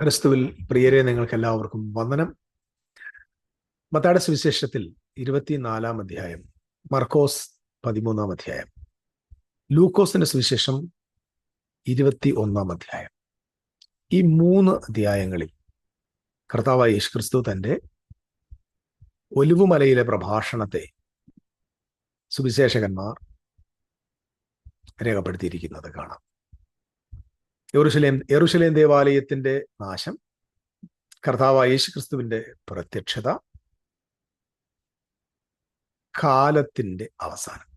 ക്രിസ്തുവിൽ പ്രിയരെ, നിങ്ങൾക്ക് എല്ലാവർക്കും വന്ദനം. മത്തായിയുടെ സുവിശേഷത്തിൽ 24 അധ്യായം, മർക്കോസ് 13 അധ്യായം, ലൂക്കോസിന്റെ സുവിശേഷം 21 അധ്യായം. ഈ 3 അധ്യായങ്ങളിൽ കർത്താവായ യേശുക്രിസ്തു തന്റെ ഒലിവുമലയിലെ പ്രഭാഷണത്തെ സുവിശേഷകന്മാർ രേഖപ്പെടുത്തിയിരിക്കുന്നത് കാണാം. യെരൂശലേം ദേവാലയത്തിന്റെ നാശം, കർത്താവായ യേശുക്രിസ്തുവിന്റെ പ്രത്യക്ഷത, കാലത്തിന്റെ അവസാനം.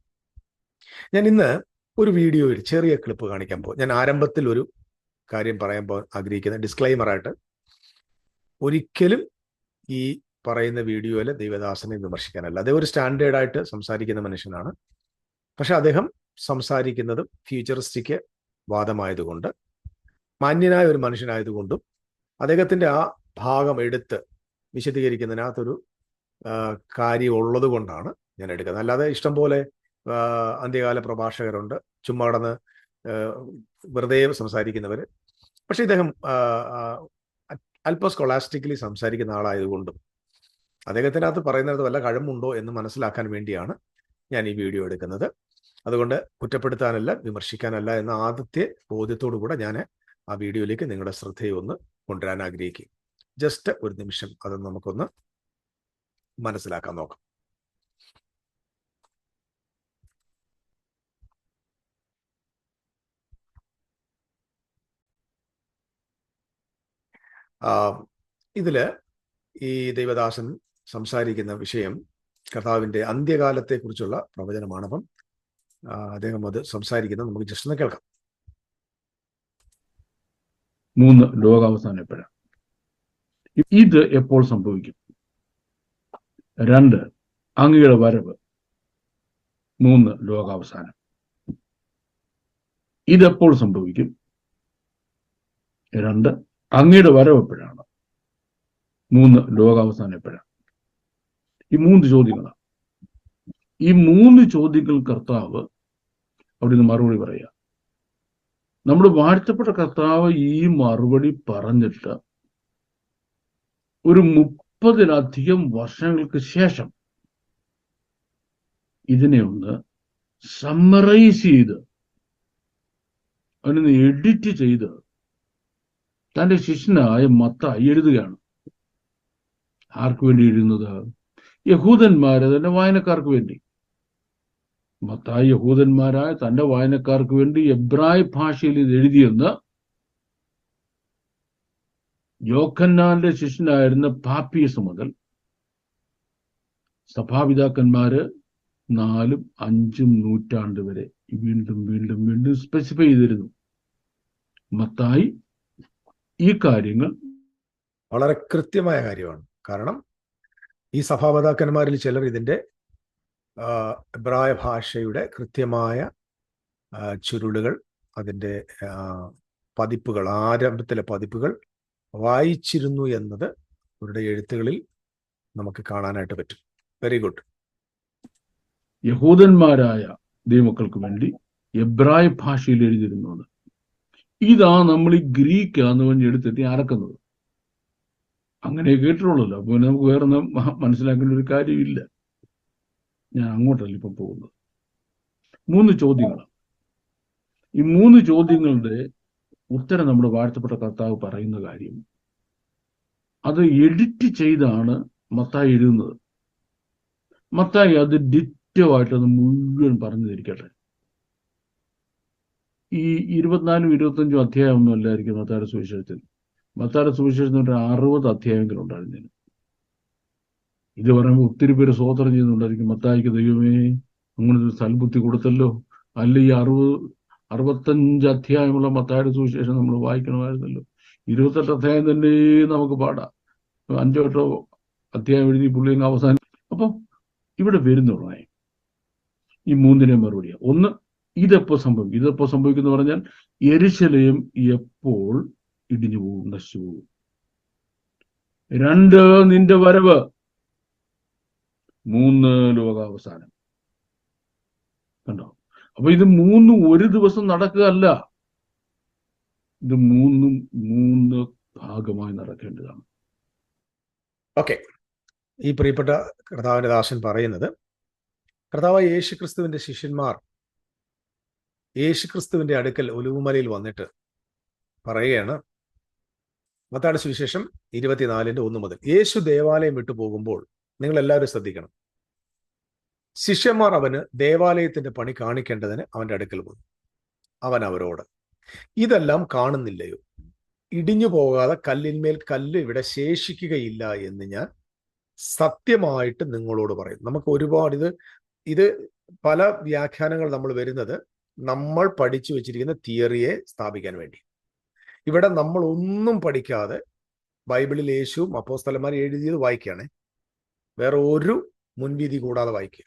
ഞാൻ ഇന്ന് ഒരു വീഡിയോയിൽ ചെറിയ ക്ലിപ്പ് കാണിക്കാൻ പോകും. ഞാൻ ആരംഭത്തിൽ ഒരു കാര്യം പറയാൻ ആഗ്രഹിക്കുന്ന ഡിസ്ക്ലൈമറായിട്ട്, ഒരിക്കലും ഈ പറയുന്ന വീഡിയോയിൽ ദൈവദാസനെ വിമർശിക്കാനല്ല. അദ്ദേഹം ഒരു സ്റ്റാൻഡേർഡായിട്ട് സംസാരിക്കുന്ന മനുഷ്യനാണ്. പക്ഷെ അദ്ദേഹം സംസാരിക്കുന്നതും ഫ്യൂച്ചറിസ്റ്റിക് വാദമായതുകൊണ്ട്, മാന്യനായ ഒരു മനുഷ്യനായതുകൊണ്ടും, അദ്ദേഹത്തിന്റെ ആ ഭാഗം എടുത്ത് വിശദീകരിക്കുന്നതിനകത്തൊരു കാര്യം ഉള്ളത് കൊണ്ടാണ് ഞാൻ എടുക്കുന്നത്. അല്ലാതെ ഇഷ്ടംപോലെ അന്ത്യകാല പ്രഭാഷകരുണ്ട്, ചുമ്മാ കടന്ന് വെറുതെ സംസാരിക്കുന്നവർ. പക്ഷെ ഇദ്ദേഹം അല്പ സ്കോളാസ്റ്റിക്കലി സംസാരിക്കുന്ന ആളായതുകൊണ്ടും അദ്ദേഹത്തിനകത്ത് പറയുന്നത് വല്ല കഴിവുണ്ടോ എന്ന് മനസ്സിലാക്കാൻ വേണ്ടിയാണ് ഞാൻ ഈ വീഡിയോ എടുക്കുന്നത്. അതുകൊണ്ട് കുറ്റപ്പെടുത്താനല്ല, വിമർശിക്കാനല്ല എന്ന ആദ്യത്തെ ബോധ്യത്തോടു കൂടെ ഞാൻ ആ വീഡിയോയിലേക്ക് നിങ്ങളുടെ ശ്രദ്ധയെ ഒന്ന് കൊണ്ടുവരാൻ ആഗ്രഹിക്കും. ജസ്റ്റ് ഒരു നിമിഷം അത് നമുക്കൊന്ന് മനസ്സിലാക്കാൻ നോക്കാം. ഇതില് ഈ ദൈവദാസൻ സംസാരിക്കുന്ന വിഷയം കർത്താവിന്റെ അന്ത്യകാലത്തെ കുറിച്ചുള്ള പ്രവചനമാണ്. അപ്പം അദ്ദേഹം അത് സംസാരിക്കുന്നത് നമുക്ക് ജസ്റ്റ് ഒന്ന് കേൾക്കാം. 3 ലോകാവസാനം എപ്പോഴാണ്? ഇത് എപ്പോൾ സംഭവിക്കും? 2 അങ്ങയുടെ വരവ്. 3 ലോകാവസാനം. ഇതെപ്പോൾ സംഭവിക്കും? 2 അങ്ങയുടെ വരവ് എപ്പോഴാണ്? 3 ലോകാവസാനം എപ്പോഴാണ്? ഈ 3 ചോദ്യങ്ങളാണ്. ഈ 3 ചോദ്യങ്ങൾ കർത്താവ് അവിടെ നിന്ന് മറുപടി പറയുക. നമ്മുടെ വാഴ്ത്തപ്പെട്ട കർത്താവ് ഈ മറുപടി പറഞ്ഞിട്ട് ഒരു 30-ലധികം വർഷങ്ങൾക്ക് ശേഷം ഇതിനെ ഒന്ന് സമ്മറൈസ് ചെയ്ത് അതിനൊന്ന് എഡിറ്റ് ചെയ്ത് തന്റെ ശിഷ്യനായ മത്തായി എഴുതുകയാണ്. ആർക്ക് വേണ്ടി എഴുതുന്നത്? യഹൂദന്മാരെ, തന്റെ വായനക്കാർക്ക് വേണ്ടി. മത്തായി യഹൂദന്മാരായ തന്റെ വായനക്കാർക്ക് വേണ്ടി എബ്രായ ഭാഷയിൽ ഇത് എഴുതിയെന്ന് യോഹന്നാന്റെ ശിഷ്യനായിരുന്ന പാപ്പിയസ് മുതൽ സഭാപിതാക്കന്മാര് 4ഉം 5ഉം നൂറ്റാണ്ട് വരെ വീണ്ടും വീണ്ടും വീണ്ടും സ്പെസിഫൈ ചെയ്തിരുന്നു. മത്തായി ഈ കാര്യങ്ങൾ വളരെ കൃത്യമായ കാര്യമാണ്. കാരണം ഈ സഭാപിതാക്കന്മാരിൽ ചിലർ ഇതിന്റെ എബ്രായ ഭാഷയുടെ കൃത്യമായ ചുരുളുകൾ, അതിൻ്റെ പതിപ്പുകൾ, ആരംഭത്തിലെ പതിപ്പുകൾ വായിച്ചിരുന്നു എന്നത് അവരുടെ എഴുത്തുകളിൽ നമുക്ക് കാണാനായിട്ട് പറ്റും. Very good. യഹൂദന്മാരായ ദൈവമക്കൾക്ക് വേണ്ടി എബ്രായ ഭാഷയിൽ എഴുതിയിരുന്നത്. ഇതാ നമ്മൾ ഈ ഗ്രീക്കാന്ന് പറഞ്ഞ് എടുത്തെത്തി അരക്കുന്നത്. അങ്ങനെ കേട്ടിട്ടുള്ളല്ലോ. അപ്പോൾ നമുക്ക് വേറെ മനസ്സിലാക്കേണ്ട ഒരു കാര്യമില്ല. ഞാൻ അങ്ങോട്ടല്ല ഇപ്പം പോകുന്നത്. 3 ചോദ്യങ്ങളാണ്. ഈ 3 ചോദ്യങ്ങളുടെ ഉത്തരം നമ്മുടെ വാഴ്ത്തപ്പെട്ട കർത്താവ് പറയുന്ന കാര്യം അത് എഡിറ്റ് ചെയ്താണ് മത്തായി എഴുതുന്നത്. മത്തായി അത് ഡിറ്റോവായിട്ട് മുഴുവൻ പറഞ്ഞു തരിക്കട്ടെ. ഈ 24ഉം 25ഉം അധ്യായം ഒന്നും അല്ലായിരിക്കും മത്തായിയുടെ സുവിശേഷത്തിൽ. മത്തായിയുടെ സുവിശേഷത്തിൽ 60 അധ്യായങ്ങളുണ്ടായിരുന്നതിന്. ഇത് പറയുമ്പോൾ ഒത്തിരി പേര് സ്തോത്രം ചെയ്യുന്നുണ്ടായിരിക്കും. മത്തായിക്ക് ദൈവമേ അങ്ങനത്തെ ഒരു സൽബുദ്ധി കൊടുത്തല്ലോ, അല്ല ഈ 65 അധ്യായമുള്ള മത്തായിയുടെ സുവിശേഷം നമ്മൾ വായിക്കണമായിരുന്നല്ലോ. 28 അധ്യായം തന്നെ നമുക്ക് പാടാം. 5-8 അധ്യായം എഴുതി പുള്ളിയങ്ങ് അവസാനം. അപ്പം ഇവിടെ വരുന്നുള്ളേ ഈ 3 മറുപടിയാണ്. 1, ഇതെപ്പോ സംഭവിക്കും? ഇതെപ്പോ സംഭവിക്കും എന്ന് പറഞ്ഞാൽ യെരൂശലേം എപ്പോൾ ഇടിഞ്ഞു പോകും, നശിച്ചു പോകും. 2, നിന്റെ വരവ്. 3 ലോകാവസാനം. കണ്ടോ? അപ്പൊ ഇത് 3 ഒരു ദിവസം നടക്കുകയല്ല. ഇത് 3 ഭാഗമായി നടക്കേണ്ടതാണ്. ഓക്കെ, ഈ പ്രിയപ്പെട്ട കർത്താവിന്റെ ദാസൻ പറയുന്നത്, കർത്താവായ യേശുക്രിസ്തുവിന്റെ ശിഷ്യന്മാർ യേശുക്രിസ്തുവിന്റെ അടുക്കൽ ഒലിവുമലയിൽ വന്നിട്ട് പറയുകയാണ്, മത്തായിയുടെ സുവിശേഷം 24:1 മുതൽ, യേശു ദേവാലയം വിട്ടു പോകുമ്പോൾ നിങ്ങൾ എല്ലാവരും ശ്രദ്ധിക്കണം, ശിഷ്യന്മാർ അവന് ദേവാലയത്തിന്റെ പണി കാണിക്കേണ്ടതിന് അവന്റെ അടുക്കൽ വന്നു. അവൻ അവരോട്, ഇതെല്ലാം കാണുന്നില്ലയോ? ഇടിഞ്ഞു പോകാതെ കല്ലിന്മേൽ കല്ല് ഇവിടെ ശേഷിക്കുകയില്ല എന്ന് ഞാൻ സത്യമായിട്ട് നിങ്ങളോട് പറയുന്നു. നമുക്ക് ഒരുപാട് ഇത് പല വ്യാഖ്യാനങ്ങൾ നമ്മൾ വരുന്നത് നമ്മൾ പഠിച്ചു വെച്ചിരിക്കുന്ന തിയറിയെ സ്ഥാപിക്കാൻ വേണ്ടി. ഇവിടെ നമ്മൾ ഒന്നും പഠിക്കാതെ ബൈബിളിൽ യേശുവും അപ്പോസ്തലന്മാരും എഴുതിയത് വായിക്കുകയാണ്, വേറെ ഒരു മുൻവിധി കൂടാതെ വായിക്കുക.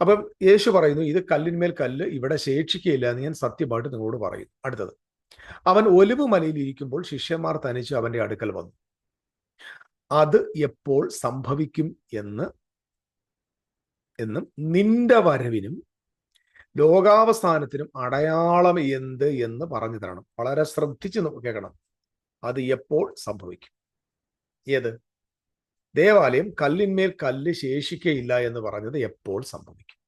അപ്പം യേശു പറയുന്നു, ഇത് കല്ലിന്മേൽ കല്ല് ഇവിടെ ശേഷിക്കുകയില്ല എന്ന് ഞാൻ സത്യമായിട്ട് നിങ്ങളോട് പറയുന്നു. അടുത്തത്, അവൻ ഒലിവ് മലയിൽ ഇരിക്കുമ്പോൾ ശിഷ്യന്മാർ തനിച്ച് അവന്റെ അടുക്കൽ വന്നു. അത് എപ്പോൾ സംഭവിക്കും എന്നും നിന്റെ വരവിനും ലോകാവസാനത്തിനും അടയാളം എന്ത് എന്ന് പറഞ്ഞു തരണം. വളരെ ശ്രദ്ധിച്ച് കേൾക്കണം. അത് എപ്പോൾ സംഭവിക്കും? ഏത്? ദേവാലയം കല്ലിന്മേൽ കല്ല് ശേഷിക്കയില്ല എന്ന് പറഞ്ഞത് എപ്പോൾ സംഭവിക്കും?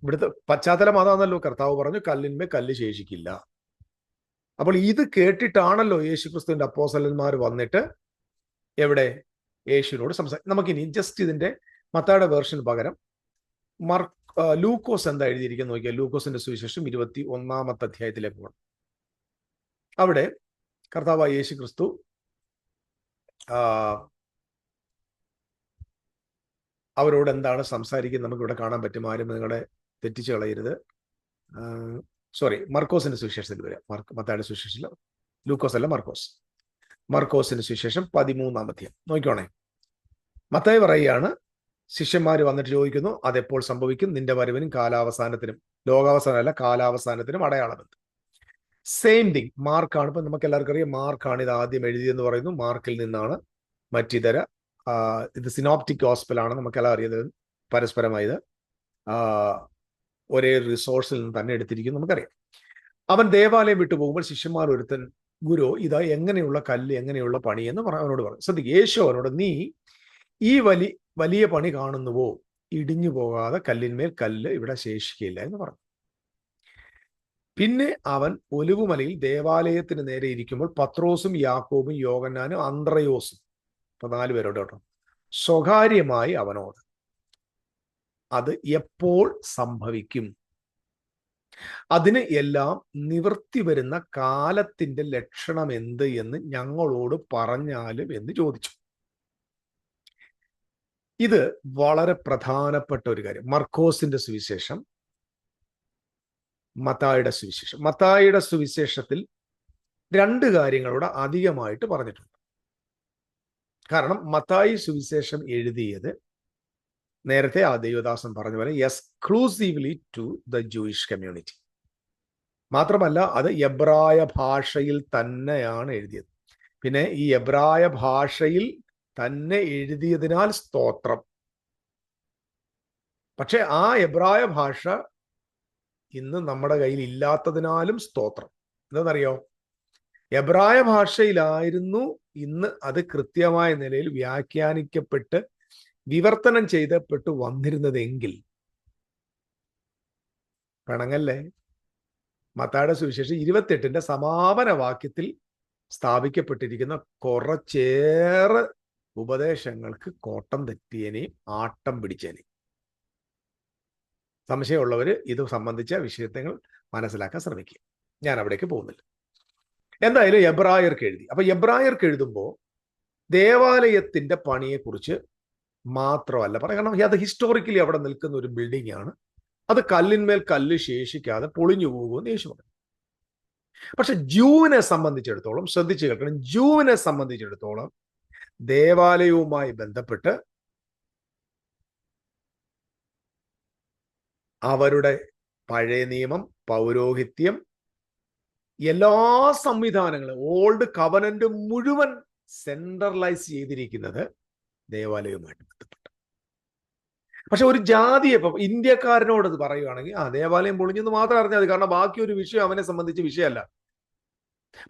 ഇവിടുത്തെ പശ്ചാത്തലം അതാണല്ലോ. കർത്താവ് പറഞ്ഞു കല്ലിന്മേൽ കല്ല് ശേഷിക്കില്ല. അപ്പോൾ ഇത് കേട്ടിട്ടാണല്ലോ യേശുക്രിസ്തുവിന്റെ അപ്പോസ്തലന്മാർ വന്നിട്ട് എവിടെ യേശുവിനോട് നമുക്കിനി ജസ്റ്റ് ഇതിന്റെ മത്തായിയുടെ വേർഷൻ പകരം ലൂക്കോസ് എന്താ എഴുതിയിരിക്കുന്നത് നോക്കിയാൽ, ലൂക്കോസിന്റെ സുവിശേഷം 21-ാമത്തെ അധ്യായത്തിലേക്ക് പോകണം. അവിടെ കർത്താവായ യേശുക്രിസ്തു അവരോട് എന്താണ് സംസാരിക്കുന്നത് നമുക്കിവിടെ കാണാൻ പറ്റും. ആരും നിങ്ങളെ തെറ്റിച്ച് കളയരുത്. മർക്കോസിന്റെ സുവിശേഷത്തിൽ വരിക. മത്തായിയുടെ സുവിശേഷത്തിൽ, ലൂക്കോസ് അല്ല, മർക്കോസിന്റെ സുവിശേഷം 13-ാം അധ്യായം നോക്കിക്കോണേ. മത്തായി പറയുകയാണ്, ശിഷ്യന്മാർ വന്നിട്ട് ചോദിക്കുന്നു, അതെപ്പോൾ സംഭവിക്കും? നിന്റെ വരവിനും കാലാവസാനത്തിനും, ലോകാവസാനമല്ല കാലാവസാനത്തിനും അടയാളമെന്ന്. സെയിം തിങ് മാർക്കാണ്. ഇപ്പം നമുക്ക് എല്ലാവർക്കും അറിയാം, മാർക്കാണ് ഇത് ആദ്യം എഴുതിയെന്ന് പറയുന്നു. മാർക്കിൽ നിന്നാണ് മറ്റിതര ഇത് സിനോപ്റ്റിക് ഗോസ്പൽ ആണ്, നമുക്കെല്ലാം അറിയുന്നത്. പരസ്പരമായി ഇത് ഒരേ റിസോഴ്സിൽ നിന്ന് തന്നെ എടുത്തിരിക്കുന്നു, നമുക്കറിയാം. അവൻ ദേവാലയം വിട്ടു പോകുമ്പോൾ ശിഷ്യന്മാർ ഒരുത്തൻ, ഗുരു, ഇതാ എങ്ങനെയുള്ള കല്ല്, എങ്ങനെയുള്ള പണി എന്ന് അവനോട് പറഞ്ഞു. ശ്രദ്ധിക്കുക, യേശു അവനോട്, നീ ഈ വലിയ പണി കാണുന്നുവോ? ഇടിഞ്ഞു പോകാതെ കല്ലിന്മേൽ കല്ല് ഇവിടെ ശേഷിക്കില്ല എന്ന് പറഞ്ഞു. പിന്നെ അവൻ ഒലിവുമലയിൽ ദേവാലയത്തിന് നേരെ ഇരിക്കുമ്പോൾ പത്രോസും യാക്കോബും യോഹന്നാനും അന്ത്രയോസും, 4 പേരോട് കേട്ടോ, സ്വകാര്യമായി അവനോട്, അത് എപ്പോൾ സംഭവിക്കും? അതിന് എല്ലാം നിവൃത്തി വരുന്ന കാലത്തിന്റെ ലക്ഷണം എന്ത് എന്ന് ഞങ്ങളോട് പറഞ്ഞാലും എന്ന് ചോദിച്ചു. ഇത് വളരെ പ്രധാനപ്പെട്ട ഒരു കാര്യം. മർക്കോസിന്റെ സുവിശേഷം, മത്തായിയുടെ സുവിശേഷത്തിൽ 2 കാര്യങ്ങളോട് അധികമായിട്ട് പറഞ്ഞിട്ടുണ്ട്. കാരണം മത്തായി സുവിശേഷം എഴുതിയത് നേരത്തെ ആ ദൈവദാസൻ പറഞ്ഞ പോലെ exclusively to the Jewish community. മാത്രമല്ല അത് എബ്രായ ഭാഷയിൽ തന്നെയാണ് എഴുതിയത്. പിന്നെ ഈ എബ്രായ ഭാഷയിൽ തന്നെ എഴുതിയതിനാൽ സ്തോത്രം. പക്ഷെ ആ എബ്രായ ഭാഷ ഇന്ന് നമ്മുടെ കയ്യിൽ ഇല്ലാത്തതിനാലും സ്തോത്രം. എന്താണെന്നറിയോ? എബ്രായ ഭാഷയിലായിരുന്നു ഇന്ന് അത് കൃത്യമായ നിലയിൽ വ്യാഖ്യാനിക്കപ്പെട്ട് വിവർത്തനം ചെയ്തപ്പെട്ടു വന്നിരുന്നതെങ്കിൽ, പിണങ്ങല്ലേ, മത്തായിയുടെ സുവിശേഷം 28-ന്റെ സമാപന വാക്യത്തിൽ സ്ഥാപിക്കപ്പെട്ടിരിക്കുന്ന കുറച്ചേറെ ഉപദേശങ്ങൾക്ക് കോട്ടം തെറ്റിയനെയും ആട്ടം പിടിച്ചേനെയും. സംശയമുള്ളവർ ഇത് സംബന്ധിച്ച വിഷയങ്ങൾ മനസ്സിലാക്കാൻ ശ്രമിക്കുക. ഞാൻ അവിടേക്ക് പോകുന്നില്ല. എന്തായാലും എബ്രായർക്ക് എഴുതി. അപ്പൊ എബ്രായർക്ക് എഴുതുമ്പോൾ ദേവാലയത്തിന്റെ പണിയെക്കുറിച്ച് മാത്രമല്ല പറയാം. കാരണം അത് ഹിസ്റ്റോറിക്കലി അവിടെ നിൽക്കുന്ന ഒരു ബിൽഡിംഗ് ആണ്. അത് കല്ലിന്മേൽ കല്ല് ശേഷിക്കാതെ പൊളിഞ്ഞു പോകുമെന്ന് യേശു പറഞ്ഞു. പക്ഷെ ജൂവിനെ സംബന്ധിച്ചിടത്തോളം, ശ്രദ്ധിച്ചു കേൾക്കണം, ജൂവിനെ സംബന്ധിച്ചിടത്തോളം ദേവാലയവുമായി ബന്ധപ്പെട്ട് അവരുടെ പഴയ നിയമം, പൗരോഹിത്യം, എല്ലാ സംവിധാനങ്ങളും, ഓൾഡ് കവനന്റ് മുഴുവൻ സെൻട്രലൈസ് ചെയ്തിരിക്കുന്നത് ദേവാലയവുമായിട്ട് ബന്ധപ്പെട്ട്. പക്ഷെ ഒരു ജാതിയെ ഇപ്പൊ ഇന്ത്യക്കാരനോട് ഇത് പറയുകയാണെങ്കിൽ ദേവാലയം പൊളിഞ്ഞെന്ന് മാത്രം അറിഞ്ഞാൽ മതി, കാരണം ബാക്കി ഒരു വിഷയം അവനെ സംബന്ധിച്ച് വിഷയമല്ല.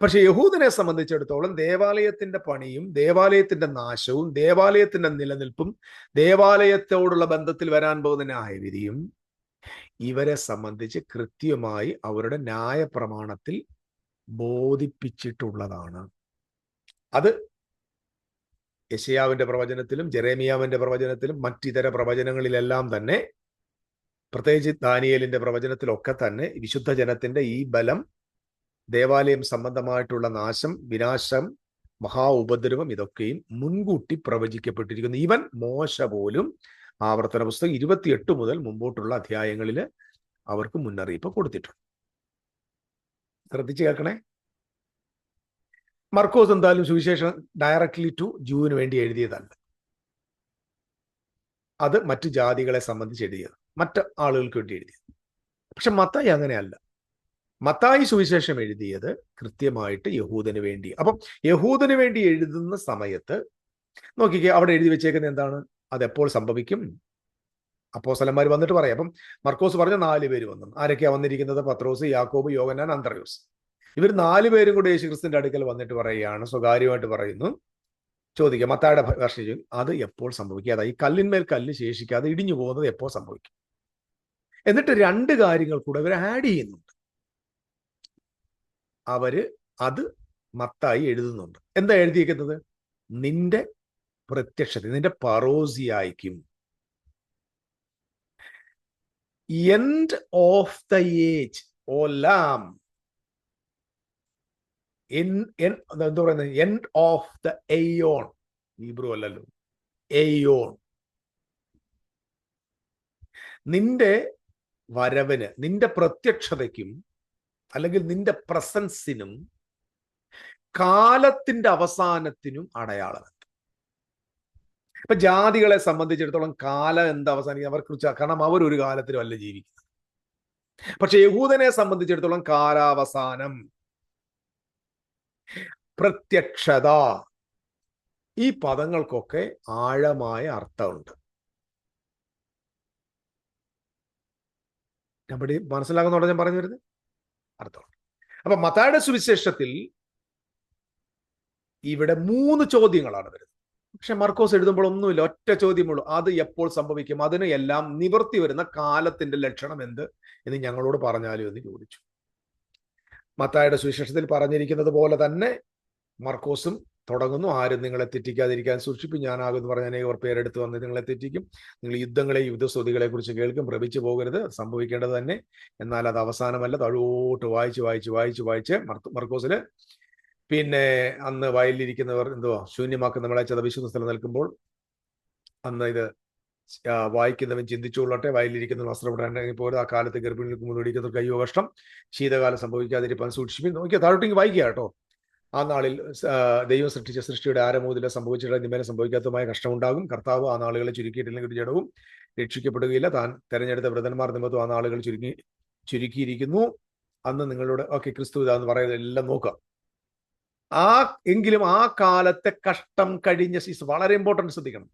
പക്ഷെ യഹൂദനെ സംബന്ധിച്ചിടത്തോളം ദേവാലയത്തിന്റെ പണിയും ദേവാലയത്തിന്റെ നാശവും ദേവാലയത്തിന്റെ നിലനിൽപ്പും ദേവാലയത്തോടുള്ള ബന്ധത്തിൽ വരാൻ പോകുന്ന ന്യായവിധിയും ഇവരെ സംബന്ധിച്ച് കൃത്യമായി അവരുടെ ന്യായപ്രമാണത്തിൽ ബോധിപ്പിച്ചിട്ടുള്ളതാണ്. അത് യെശയ്യാവിന്റെ പ്രവചനത്തിലും ജെറേമിയാവിന്റെ പ്രവചനത്തിലും മറ്റിതര പ്രവചനങ്ങളിലെല്ലാം തന്നെ, പ്രത്യേകിച്ച് ദാനിയേലിന്റെ പ്രവചനത്തിലൊക്കെ തന്നെ വിശുദ്ധ ജനത്തിന്റെ ഈ ബലം, ദേവാലയം സംബന്ധമായിട്ടുള്ള നാശം, വിനാശം, മഹാ ഉപദ്രവം, ഇതൊക്കെയും മുൻകൂട്ടി പ്രവചിക്കപ്പെട്ടിരിക്കുന്നു. ഈവൻ മോശ പോലും ആവർത്തന പുസ്തകം 28 മുതൽ മുമ്പോട്ടുള്ള അധ്യായങ്ങളിൽ അവർക്ക് മുന്നറിയിപ്പ് കൊടുത്തിട്ടുണ്ട്. ശ്രദ്ധിച്ചു കേൾക്കണേ. മർക്കോസ് എന്തായാലും സുവിശേഷം ഡയറക്ട്ലി ടു ജൂവിന് വേണ്ടി എഴുതിയതല്ല, അത് മറ്റു ജാതികളെ സംബന്ധിച്ച് എഴുതിയത്, മറ്റ് ആളുകൾക്ക് വേണ്ടി എഴുതിയത്. പക്ഷെ മത്തായി അങ്ങനെയല്ല. മത്തായി സുവിശേഷം എഴുതിയത് കൃത്യമായിട്ട് യഹൂദന് വേണ്ടി. അപ്പം യഹൂദന് വേണ്ടി എഴുതുന്ന സമയത്ത് നോക്കിക്കേ, അവിടെ എഴുതി വെച്ചേക്കുന്നത് എന്താണ്? അതെപ്പോൾ സംഭവിക്കും? അപ്പോസ്തലന്മാർ വന്നിട്ട് പറയാം. അപ്പം മർക്കോസ് പറഞ്ഞ 4 പേര് വന്നു. ആരൊക്കെയാ വന്നിരിക്കുന്നത്? പത്രോസ്, യാക്കോബ്, യോഹന്നാൻ, അന്ത്രയോസ്. ഇവർ 4 പേരും കൂടെ യേശുക്രിസ്തുവിന്റെ അടുക്കൽ വന്നിട്ട് പറയുകയാണ്, സ്വകാര്യമായിട്ട് പറയുന്നു. ചോദിക്കുക, മത്തായിയുടെ ഭാഷയിൽ അത് എപ്പോൾ സംഭവിക്കുക? അതായത് ഈ കല്ലിന്മേൽ കല്ല് ശേഷിക്കാതെ ഇടിഞ്ഞു പോകുന്നത് എപ്പോൾ സംഭവിക്കും? എന്നിട്ട് 2 കാര്യങ്ങൾ കൂടെ ഇവർ ആഡ് ചെയ്യുന്നുണ്ട്. അത് മത്തായി എഴുതുന്നുണ്ട്. എന്താ എഴുതിയിരിക്കുന്നത്? നിന്റെ പ്രത്യക്ഷത, നിന്റെ പറോസിയായിക്കും, എൻഡ് ഓഫ് ദ ഏജ്, ഓ ലാം, എന്താ പറയുന്നത്? End of the aeon. Hebrew അല്ലല്ലോ, എയോൺ. നിന്റെ വരവിന്, നിന്റെ പ്രത്യക്ഷതയ്ക്കും അല്ലെങ്കിൽ നിന്റെ പ്രസൻസിനും കാലത്തിന്റെ അവസാനത്തിനും അടയാളമുണ്ട്. ഇപ്പൊ ജാതികളെ സംബന്ധിച്ചിടത്തോളം കാലം എന്താ അവസാനിക്കുക അവരെ കുറിച്ച്, കാരണം അവർ ഒരു കാലത്തിലും അല്ല ജീവിക്കുന്നത്. പക്ഷെ യഹൂദനെ സംബന്ധിച്ചിടത്തോളം കാലാവസാനം, പ്രത്യക്ഷത, ഈ പദങ്ങൾക്കൊക്കെ ആഴമായ അർത്ഥമുണ്ട്. ഞാൻ മനസ്സിലാകുന്നതോടെ ഞാൻ പറഞ്ഞു വരുന്നത് അർത്ഥമുണ്ട്. അപ്പൊ മത്തായിയുടെ സുവിശേഷത്തിൽ ഇവിടെ 3 ചോദ്യങ്ങളാണ് വരുന്നത്. പക്ഷെ മർക്കോസ് എഴുതുമ്പോൾ ഒന്നുമില്ല, ഒറ്റ ചോദ്യമുള്ളൂ. അത് എപ്പോൾ സംഭവിക്കും? അതിന് എല്ലാം നിവർത്തി വരുന്ന കാലത്തിന്റെ ലക്ഷണം എന്ത് എന്ന് ഞങ്ങളോട് പറഞ്ഞാലും എന്ന് ചോദിച്ചു. മത്തായിയുടെ സുവിശേഷത്തിൽ പറഞ്ഞിരിക്കുന്നത് പോലെ തന്നെ മർക്കോസും തുടങ്ങുന്നു. ആരും നിങ്ങളെ തെറ്റിക്കാതിരിക്കാൻ സൂക്ഷിപ്പും, ഞാനാകുമെന്ന് പറഞ്ഞ അനേകർ പേരെടുത്ത് വന്ന് നിങ്ങളെ തെറ്റിക്കും. നിങ്ങൾ യുദ്ധങ്ങളെയും യുദ്ധസ്തുതികളെ കുറിച്ച് കേൾക്കും, ഭ്രമിച്ചു പോകരുത്, സംഭവിക്കേണ്ടത് തന്നെ, എന്നാൽ അത് അവസാനമല്ല. താഴോട്ട് വായിച്ച് മർക്കോസില് പിന്നെ അന്ന് വയലിലിരിക്കുന്നവർ ശൂന്യമാക്കുന്ന നമ്മളെ വിശുദ്ധ സ്ഥലം നിൽക്കുമ്പോൾ അന്ന് ഇത് വായിക്കുന്നവൻ ചിന്തിച്ചുകൊള്ളട്ടെ, വയലിലിരിക്കുന്ന വസ്ത്രമിടാൻ പോലും ആ കാലത്ത് ഗർഭിണികൾക്ക് മുന്നോടിക്കുന്ന കയ്യോ കഷ്ടം, ശീതകാലം സംഭവിക്കാതിരിക്കാൻ സൂക്ഷിപ്പിൻ. നോക്കിയാൽ താഴോട്ടെങ്കിൽ വായിക്കുക കേട്ടോ. ആ നാളിൽ ദൈവം സൃഷ്ടിച്ച സൃഷ്ടിയുടെ ആരമൂതില സംഭവിച്ചിട്ട് നിമേലെ സംഭവിക്കാത്തതുമായ കഷ്ടമുണ്ടാകും. കർത്താവ് ആ നാളുകളെ ചുരുക്കിയിട്ടില്ലെങ്കിൽ ഒരു ജഡവും രക്ഷിക്കപ്പെടുകയില്ല. താൻ തെരഞ്ഞെടുത്ത വൃതന്മാർ നിമിത്തം ആ നാളുകൾ ചുരുക്കിയിരിക്കുന്നു. അന്ന് നിങ്ങളോട് ക്രിസ്തു ഇതാന്ന് പറയുന്നത് എല്ലാം നോക്കുക. എങ്കിലും ആ കാലത്തെ കഷ്ടം കഴിഞ്ഞ ശേഷം, വളരെ ഇമ്പോർട്ടൻറ്റ് ശ്രദ്ധിക്കണം,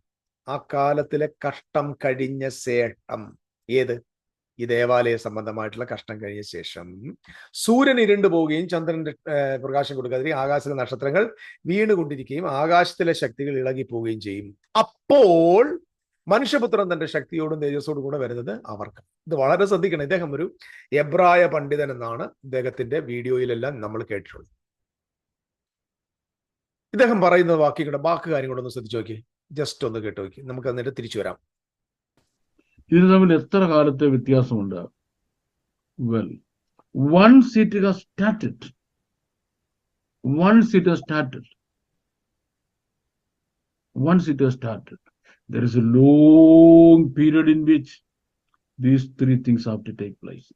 ആ കാലത്തിലെ കഷ്ടം കഴിഞ്ഞ ശേഷം, ഏത്? ഈ ദേവാലയ സംബന്ധമായിട്ടുള്ള കഷ്ടം കഴിഞ്ഞ ശേഷം സൂര്യൻ ഇരുണ്ടു പോവുകയും ചന്ദ്രന്റെ പ്രകാശം കൊടുക്കാതിരിക്കും, ആകാശത്തിലെ നക്ഷത്രങ്ങൾ വീണുകൊണ്ടിരിക്കുകയും ആകാശത്തിലെ ശക്തികൾ ഇളകിപ്പോവുകയും ചെയ്യും. അപ്പോൾ മനുഷ്യപുത്രൻ തന്റെ ശക്തിയോടും തേജസ്സോടും കൂടെ വരുന്നത് അവർക്ക്. ഇത് വളരെ ശ്രദ്ധിക്കണം. ഇദ്ദേഹം ഒരു എബ്രായ പണ്ഡിതൻ എന്നാണ് ഇദ്ദേഹത്തിന്റെ വീഡിയോയിലെല്ലാം നമ്മൾ കേട്ടിട്ടുള്ളത്. ഇദ്ദേഹം പറയുന്ന ബാക്കി കാര്യം കൂടെ ഒന്ന് ശ്രദ്ധിച്ചു നോക്കി, ജസ്റ്റ് ഒന്ന് കേട്ടു നോക്കി, നമുക്ക് എന്നിട്ട് തിരിച്ചു വരാം. ഇതിന് തമ്മിൽ എത്ര കാലത്തെ വ്യത്യാസമുണ്ട്? Well, once it has started, there is a long period in which these 3 things have to take place.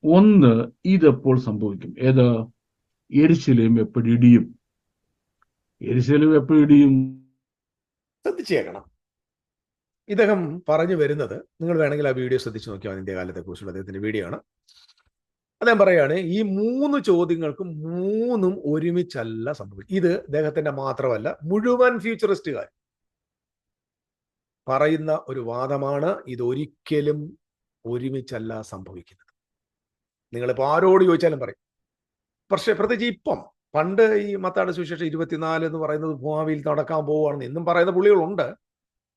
ഒന്ന്, ഇതെപ്പോൾ സംഭവിക്കും? ഏത്? യെരുശലേം എപ്പോഴിടിയും? ശ്രദ്ധിച്ചേക്കണം. ഇദ്ദേഹം പറഞ്ഞു വരുന്നത്, നിങ്ങൾ വേണമെങ്കിൽ ആ വീഡിയോ ശ്രദ്ധിച്ചു നോക്കിയാൽ ഇന്ത്യ കാലത്തെ കുറിച്ചുള്ള അദ്ദേഹത്തിന്റെ വീഡിയോ ആണ്. അദ്ദേഹം പറയാണ്, ഈ 3 ചോദ്യങ്ങൾക്കും 3ഉം ഒരുമിച്ചല്ല സംഭവിക്കും. ഇത് അദ്ദേഹത്തിന്റെ മാത്രമല്ല, മുഴുവൻ ഫ്യൂച്ചറിസ്റ്റുകാർ, പറയുന്ന ഒരു വാദമാണ്, ഇതൊരിക്കലും ഒരുമിച്ചല്ല സംഭവിക്കുന്നത്. നിങ്ങളിപ്പോൾ ആരോട് ചോദിച്ചാലും പറയും. പക്ഷേ പ്രത്യേകിച്ച് ഇപ്പം, പണ്ട് ഈ മത്തായിയുടെ സുവിശേഷം 24 എന്ന് പറയുന്നത് ഭാവിയിൽ നടക്കാൻ പോവുകയാണെന്ന് എന്നും പറയുന്ന പുള്ളികളുണ്ട്.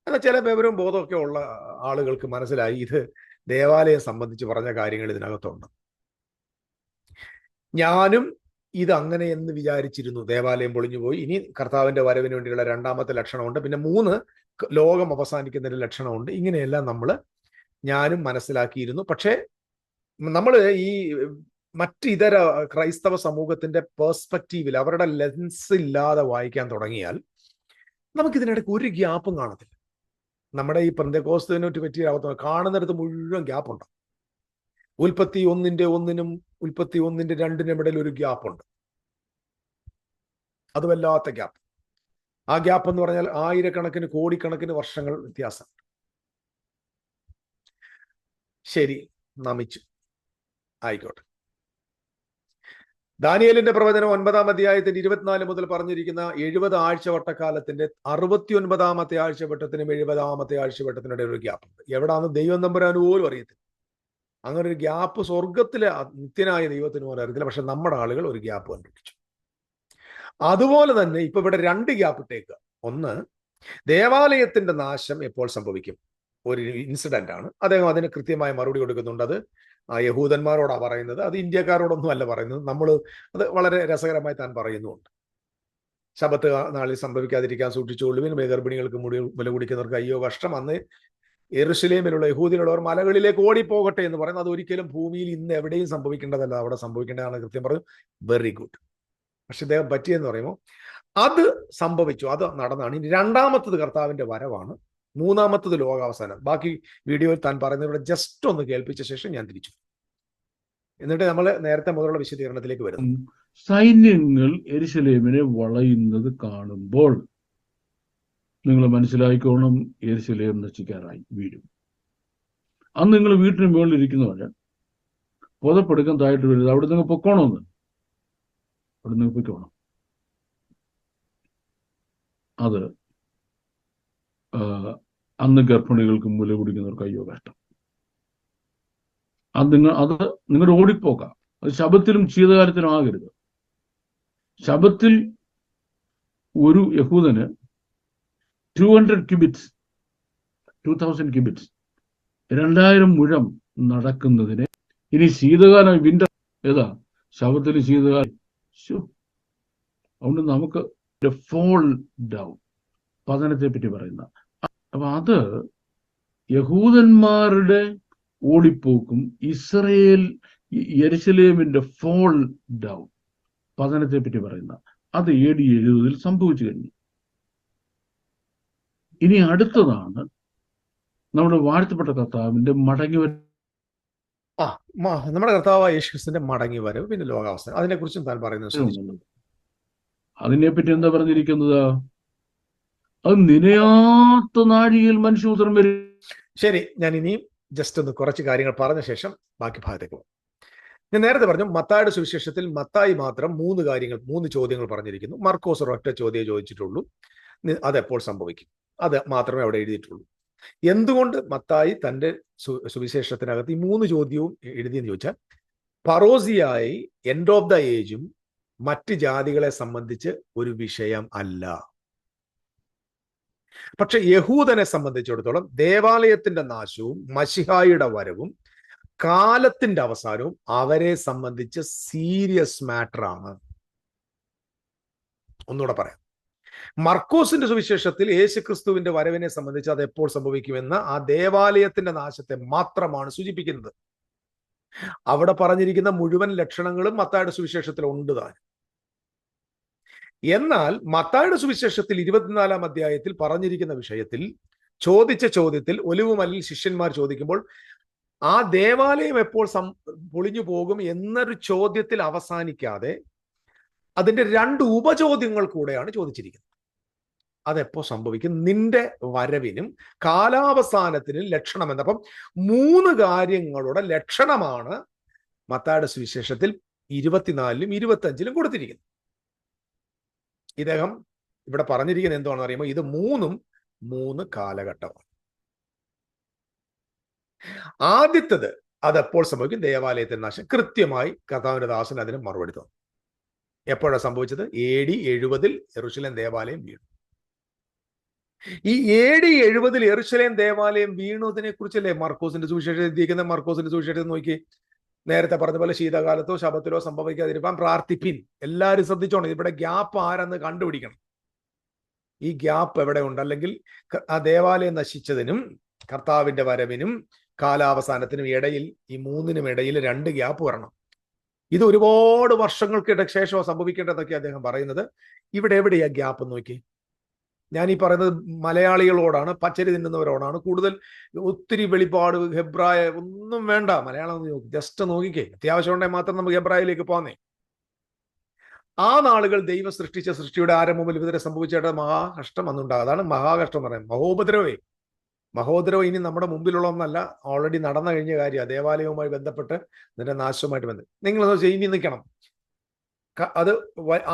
എന്നാൽ ചില വിവരവും ബോധമൊക്കെ ഉള്ള ആളുകൾക്ക് മനസ്സിലായി ഇത് ദേവാലയം സംബന്ധിച്ച് പറഞ്ഞ കാര്യങ്ങൾ ഇതിനകത്തുണ്ട്. ഞാനും ഇത് അങ്ങനെ എന്ന് വിചാരിച്ചിരുന്നു. ദേവാലയം പൊളിഞ്ഞുപോയി, ഇനി കർത്താവിന്റെ വരവിന് വേണ്ടിയുള്ള രണ്ടാമത്തെ ലക്ഷണമുണ്ട്, പിന്നെ 3 ലോകം അവസാനിക്കുന്നതിന്റെ ലക്ഷണമുണ്ട്. ഇങ്ങനെയെല്ലാം ഞാനും മനസ്സിലാക്കിയിരുന്നു. പക്ഷേ നമ്മൾ ഈ മറ്റ് ഇതര ക്രൈസ്തവ സമൂഹത്തിന്റെ പേഴ്സ്പെക്റ്റീവിൽ, അവരുടെ ലെൻസ് ഇല്ലാതെ വായിക്കാൻ തുടങ്ങിയാൽ നമുക്കിതിനിടയ്ക്ക് ഒരു ഗ്യാപ്പും കാണത്തില്ല. നമ്മുടെ ഈ പെന്തക്കോസ്തിനെ പറ്റി കാണുന്നിടത്ത് മുഴുവൻ ഗ്യാപ്പുണ്ട്. ഉൽപ്പത്തി 1:1-നും ഉൽപ്പത്തി 1:2-നും ഇടയിൽ ഒരു ഗ്യാപ്പുണ്ട്. അത് വല്ലാത്ത ഗ്യാപ്പ്. ആ ഗ്യാപ്പ് എന്ന് പറഞ്ഞാൽ ആയിരക്കണക്കിന് കോടിക്കണക്കിന് വർഷങ്ങൾ വ്യത്യാസം. ശരി, നമിച്ചു, ആയിക്കോട്ടെ. ദാനിയേലിന്റെ പ്രവചനം 9-ാം അധ്യായത്തിന്റെ 24 മുതൽ പറഞ്ഞിരിക്കുന്ന 70 ആഴ്ചവട്ടക്കാലത്തിന്റെ 69-ാമത്തെ ആഴ്ചവട്ടത്തിനും 70-ാമത്തെ ആഴ്ചവട്ടത്തിനിടയിൽ ഒരു ഗ്യാപ്പ് ഉണ്ട്. എവിടാന്ന് ദൈവം തമ്പുരാൻ പോലും അറിയത്തില്ല. അങ്ങനെ ഒരു ഗ്യാപ്പ് സ്വർഗത്തിലെ നിത്യനായ ദൈവത്തിന് പോലും അറിയത്തില്ല. പക്ഷെ നമ്മുടെ ആളുകൾ ഒരു ഗ്യാപ്പ് കണ്ടുപിടിച്ചു. അതുപോലെ തന്നെ ഇപ്പൊ ഇവിടെ 2 ഗ്യാപ്പ് ഇട്ടേക്കുക. ഒന്ന്, ദേവാലയത്തിന്റെ നാശം എപ്പോൾ സംഭവിക്കും? ഒരു ഇൻസിഡന്റ് ആണ്. അദ്ദേഹം അതിന് കൃത്യമായ മറുപടി കൊടുക്കുന്നുണ്ട്. അത് യഹൂദന്മാരോടാണ് പറയുന്നത്, അത് ഇന്ത്യക്കാരോടൊന്നും അല്ല പറയുന്നത്. അത് വളരെ രസകരമായി താൻ പറയുന്നുമുണ്ട്. ശബത്ത് നാളിൽ സംഭവിക്കാതിരിക്കാൻ സൂക്ഷിച്ചുകൊള്ളുവിൻ, ഗർഭിണികൾക്ക് മുല കുടിക്കുന്നവർക്ക് അയ്യോ കഷ്ടം. അന്ന് യെരുശലേമിലുള്ള യഹൂദികളുള്ളവർ മലകളിലേക്ക് ഓടിപ്പോകട്ടെ എന്ന് പറയുന്നത് അത് ഒരിക്കലും ഭൂമിയിൽ ഇന്ന് എവിടെയും സംഭവിക്കേണ്ടതല്ല, അവിടെ സംഭവിക്കേണ്ടതാണ് കൃത്യം പറഞ്ഞു. Very good. പക്ഷെ അദ്ദേഹം പറ്റിയെന്ന് പറയുമ്പോൾ അത് സംഭവിച്ചു, അത് നടന്നാണ്. ഇനി രണ്ടാമത്തത് കർത്താവിന്റെ വരവാണ്, മൂന്നാമത്തത് ലോകാവസാനം. ബാക്കി വീഡിയോയിൽ താൻ പറയുന്നതിലൂടെ ജസ്റ്റ് ഒന്ന് കേൾപ്പിച്ച ശേഷം ഞാൻ തിരിച്ചു, എന്നിട്ട് നമ്മൾ നേരത്തെ മുതലുള്ള വിശദീകരണത്തിലേക്ക് വരുന്നു. സൈന്യങ്ങൾ യെരുശലേമിനെ വളയുന്നത് കാണുമ്പോൾ നിങ്ങൾ മനസ്സിലാക്കിക്കോണം, യെരുശലേം നശിക്കാറായി, വീഴും. അന്ന് നിങ്ങൾ വീട്ടിന് മുകളിൽ ഇരിക്കുന്നവര് പുതപ്പെടുക്കാൻ താഴ്ത്തു വരരുത്, അവിടെ നിങ്ങൾ പൊക്കോണമെന്ന്, അവിടെ നിങ്ങൾ പൊയ്ക്കോണം. അത് അന്ന് ഗർഭിണികൾക്ക് മുല കുടിക്കുന്നവർക്ക് അയ്യോ കഷ്ടം. അത് നിങ്ങളുടെ ഓടിപ്പോക്കാം. അത് ശബത്തിലും ശീതകാലത്തിലും ആകരുത്. ശബത്തിൽ ഒരു യഹൂദന് 200 ക്യൂബിറ്റ്സ്, 2000 ക്യൂബിറ്റ്സ്, 2000 മുഴം നടക്കുന്നതിന് ഇനി ശീതകാലം, വിന്റർ ഏതാ? ശബത്തിൽ ശീതകാലം. അതുകൊണ്ട് നമുക്ക് ഫോൾ ഡൗൺ, പതനത്തെ പറ്റി പറയുന്ന. അപ്പൊ അത് യഹൂദന്മാരുടെ ഓടിപ്പോക്കും യെരുശലേമിന്റെ ഫോൾ ഡൗൺ, പതനത്തെ പറ്റി പറയുന്ന, അത് AD 70 സംഭവിച്ചു കഴിഞ്ഞു. ഇനി അടുത്തതാണ് നമ്മുടെ വാഴ്ത്തപ്പെട്ട കർത്താവിന്റെ മടങ്ങിവരവ്. നമ്മുടെ കർത്താവായ യേശുക്രിസ്തുവിന്റെ മടങ്ങി വരവ്, പിന്നെ ലോകാവസാനം, അതിനെക്കുറിച്ചും താൻ പറയുന്നത്. അതിനെപ്പറ്റി എന്താ പറഞ്ഞിരിക്കുന്നത്? അത് നിനയാത്ത നാഴികയിൽ മനുഷ്യപുത്രൻ വരും. ശരി, ഞാൻ ഇനിയും ജസ്റ്റ് ഒന്ന് കുറച്ച് കാര്യങ്ങൾ പറഞ്ഞ ശേഷം ബാക്കി ഭാഗത്തേക്ക് പോകും. ഞാൻ നേരത്തെ പറഞ്ഞു, മത്തായിയുടെ സുവിശേഷത്തിൽ മത്തായി മാത്രം 3 ചോദ്യങ്ങൾ പറഞ്ഞിരിക്കുന്നു. മർക്കോസ് ഒരൊറ്റ ചോദ്യം ചോദിച്ചിട്ടുള്ളൂ, അതെപ്പോൾ സംഭവിക്കും, അത് മാത്രമേ അവിടെ എഴുതിയിട്ടുള്ളൂ. എന്തുകൊണ്ട് മത്തായി തൻ്റെ സുവിശേഷത്തിനകത്ത് ഈ 3 ചോദ്യവും എഴുതിയെന്ന് ചോദിച്ചാൽ, പറോസിയായി എൻഡ് ഓഫ് ദ ഏജും മറ്റ് ജാതികളെ സംബന്ധിച്ച് ഒരു വിഷയം അല്ല. പക്ഷെ യഹൂദനെ സംബന്ധിച്ചിടത്തോളം ദേവാലയത്തിന്റെ നാശവും മശിഹായുടെ വരവും കാലത്തിന്റെ അവസാനവും അവരെ സംബന്ധിച്ച് സീരിയസ് മാറ്റർ ആണ്. ഒന്നുകൂടെ പറയാം. മർക്കോസിന്റെ സുവിശേഷത്തിൽ യേശുക്രിസ്തുവിന്റെ വരവിനെ സംബന്ധിച്ച് അത് എപ്പോൾ സംഭവിക്കുമെന്ന ആ ദേവാലയത്തിന്റെ നാശത്തെ മാത്രമാണ് സൂചിപ്പിക്കുന്നത്. അവിടെ പറഞ്ഞിരിക്കുന്ന മുഴുവൻ ലക്ഷണങ്ങളും മത്തായിയുടെ സുവിശേഷത്തിൽ ഉണ്ട് താൻ. എന്നാൽ മത്തായിയുടെ സുവിശേഷത്തിൽ 24-ാം അധ്യായത്തിൽ പറഞ്ഞിരിക്കുന്ന വിഷയത്തിൽ ചോദിച്ച ചോദ്യത്തിൽ ഒലിവുമലയിൽ ശിഷ്യന്മാർ ചോദിക്കുമ്പോൾ ആ ദേവാലയം എപ്പോൾ പൊളിഞ്ഞു പോകും എന്നൊരു ചോദ്യത്തിൽ അവസാനിക്കാതെ അതിന്റെ 2 ഉപചോദ്യങ്ങൾ കൂടെയാണ് ചോദിച്ചിരിക്കുന്നത്. അതെപ്പോ സംഭവിക്കും, നിന്റെ വരവിനും കാലാവസാനത്തിനും ലക്ഷണം എന്ന്. അപ്പം 3 കാര്യങ്ങളുടെ ലക്ഷണമാണ് മത്തായിയുടെ സുവിശേഷത്തിൽ 24-ലും 25-ലും കൊടുത്തിരിക്കുന്നത്. ഇദ്ദേഹം ഇവിടെ പറഞ്ഞിരിക്കുന്നത് എന്താണെന്ന് അറിയുമ്പോൾ ഇത് 3 കാലഘട്ടമാണ്. ആദ്യത്തത് അതെപ്പോൾ സംഭവിക്കും? ദേവാലയത്തിന്റെ നാശം. കൃത്യമായി കർത്താവിന്റെ ദാസൻ അതിന് മറുപടി തന്നു. എപ്പോഴാണ് സംഭവിച്ചത്? AD 70 യെരൂശലേം ദേവാലയം വീണു. ഈ AD 70 യെരൂശലേം ദേവാലയം വീണതിനെ കുറിച്ചല്ലേ മർക്കോസിന്റെ സുവിശേഷം എഴുതിയിരിക്കുന്ന? മർക്കോസിന്റെ സുവിശേഷം നോക്കി, നേരത്തെ പറഞ്ഞ പോലെ ശീതകാലത്തോ ശബത്തിലോ സംഭവിക്കാതിരിക്കാൻ പ്രാർത്ഥിപ്പിൻ. എല്ലാവരും ശ്രദ്ധിച്ചോണം, ഇവിടെ ഗ്യാപ്പ് ആരെന്ന് കണ്ടുപിടിക്കണം. ഈ ഗ്യാപ്പ് എവിടെ ഉണ്ട്? അല്ലെങ്കിൽ ആ ദേവാലയം നശിച്ചതിനും കർത്താവിന്റെ വരവിനും കാലാവസാനത്തിനും ഇടയിൽ, ഈ മൂന്നിനും ഇടയിൽ 2 ഗ്യാപ്പ് വരണം. ഇത് ഒരുപാട് വർഷങ്ങൾക്ക് ശേഷം സംഭവിക്കേണ്ടതൊക്കെ അദ്ദേഹം പറയുന്നത്. ഇവിടെ എവിടെയാ ഗ്യാപ്പ് നോക്കി? ഞാൻ ഈ പറയുന്നത് മലയാളികളോടാണ്, പച്ചരി തിന്നുന്നവരോടാണ്. കൂടുതൽ ഒത്തിരി വെളിപാട് ഹെബ്രായ ഒന്നും വേണ്ട, മലയാളം ജസ്റ്റ് നോക്കിക്കേ. അത്യാവശ്യം ഉണ്ടെങ്കിൽ മാത്രം നമുക്ക് ഹെബ്രായിലേക്ക് പോന്നേ. ആ നാളുകൾ ദൈവം സൃഷ്ടിച്ച സൃഷ്ടിയുടെ ആരംഭം ഇതുവരെ സംഭവിച്ചിട്ട് മഹാകഷ്ടം വന്നുണ്ടാകും. അതാണ് മഹാകഷ്ടം പറയുന്നത്. മഹോപദ്രവേ. മഹോദരവ് ഇനി നമ്മുടെ മുമ്പിലുള്ള ഒന്നല്ല, ഓൾറെഡി നടന്നു കഴിഞ്ഞ കാര്യമാണ്. ദേവാലയവുമായി ബന്ധപ്പെട്ട് ഇതിന്റെ നാശവുമായിട്ട് ബന്ധം. നിങ്ങൾ ഇനി നിൽക്കണം. അത്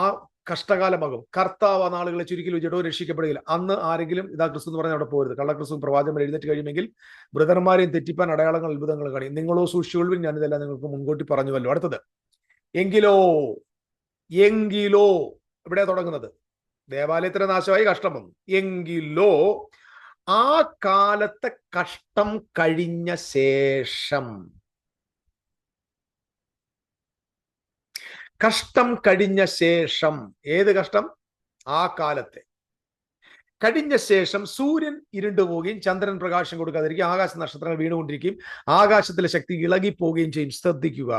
ആ കഷ്ടകാലമാകും. കർത്താവ് ആ നാളുകളെ ചുരുക്കി വെച്ചിട്ടോ രക്ഷിക്കപ്പെടുകയില്ല. അന്ന് ആരെങ്കിലും ഇതാ ക്രിസ്തു എന്ന് പറഞ്ഞാൽ അവിടെ പോരുത്. കള്ളക്രിസ്തു പ്രവാചകൻ എഴുന്നേറ്റ് കഴിയുമെങ്കിൽ ബ്രദർമാരെയും തെറ്റിപ്പാൻ അടയാളങ്ങൾ അത്ഭുതങ്ങൾ കാണിക്കും. നിങ്ങളോ സൂക്ഷിച്ചുകൊള്ളുവിൻ, ഞാനിതെല്ലാം നിങ്ങൾക്ക് മുൻകൂട്ടി പറഞ്ഞുവല്ലോ. അടുത്തത് എങ്കിലോ ഇവിടെ തുടങ്ങുന്നത് ദേവാലയത്തിന് നാശമായി, കഷ്ടം വന്നു. എങ്കിലോ ആ കാലത്തെ കഷ്ടം കഴിഞ്ഞ ശേഷം, കഷ്ടം കഴിഞ്ഞ ശേഷം, ഏത് കഷ്ടം? ആ കാലത്തെ കഴിഞ്ഞ ശേഷം സൂര്യൻ ഇരുണ്ടുപോവുകയും ചന്ദ്രൻ പ്രകാശം കൊടുക്കാതിരിക്കും, ആകാശ നക്ഷത്രങ്ങൾ വീണുകൊണ്ടിരിക്കുകയും ആകാശത്തിലെ ശക്തി ഇളകിപ്പോവുകയും ചെയ്യും. ശ്രദ്ധിക്കുക,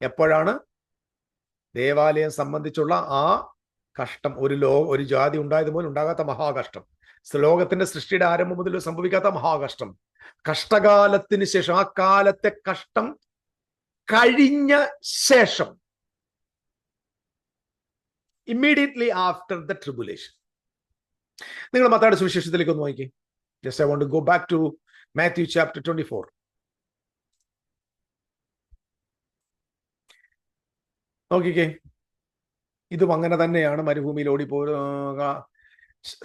എപ്പോഴാണ്? ദേവാലയം സംബന്ധിച്ചുള്ള ആ കഷ്ടം. ഒരു ജാതി ഉണ്ടായതുപോലെ ഉണ്ടാകാത്ത മഹാകഷ്ടം, ലോകത്തിന്റെ സൃഷ്ടിയുടെ ആരംഭം മുതൽ സംഭവിക്കാത്ത മഹാകഷ്ടം, കഷ്ടകാലത്തിന് ശേഷം, ആ കാലത്തെ കഷ്ടം കഴിഞ്ഞ ശേഷം, ഇമ്മീഡിയറ്റ്ലി ആഫ്റ്റർ ദ ട്രിബുലേഷൻ. നിങ്ങൾ മത്തായിയുടെ സുവിശേഷത്തിലേക്ക് ഒന്ന് നോക്കിക്കേ. Just I want to go back to Matthew chapter 24. നോക്കിക്കേ, ഇതും അങ്ങനെ തന്നെയാണ്. മരുഭൂമിയിൽ ഓടിപ്പോയ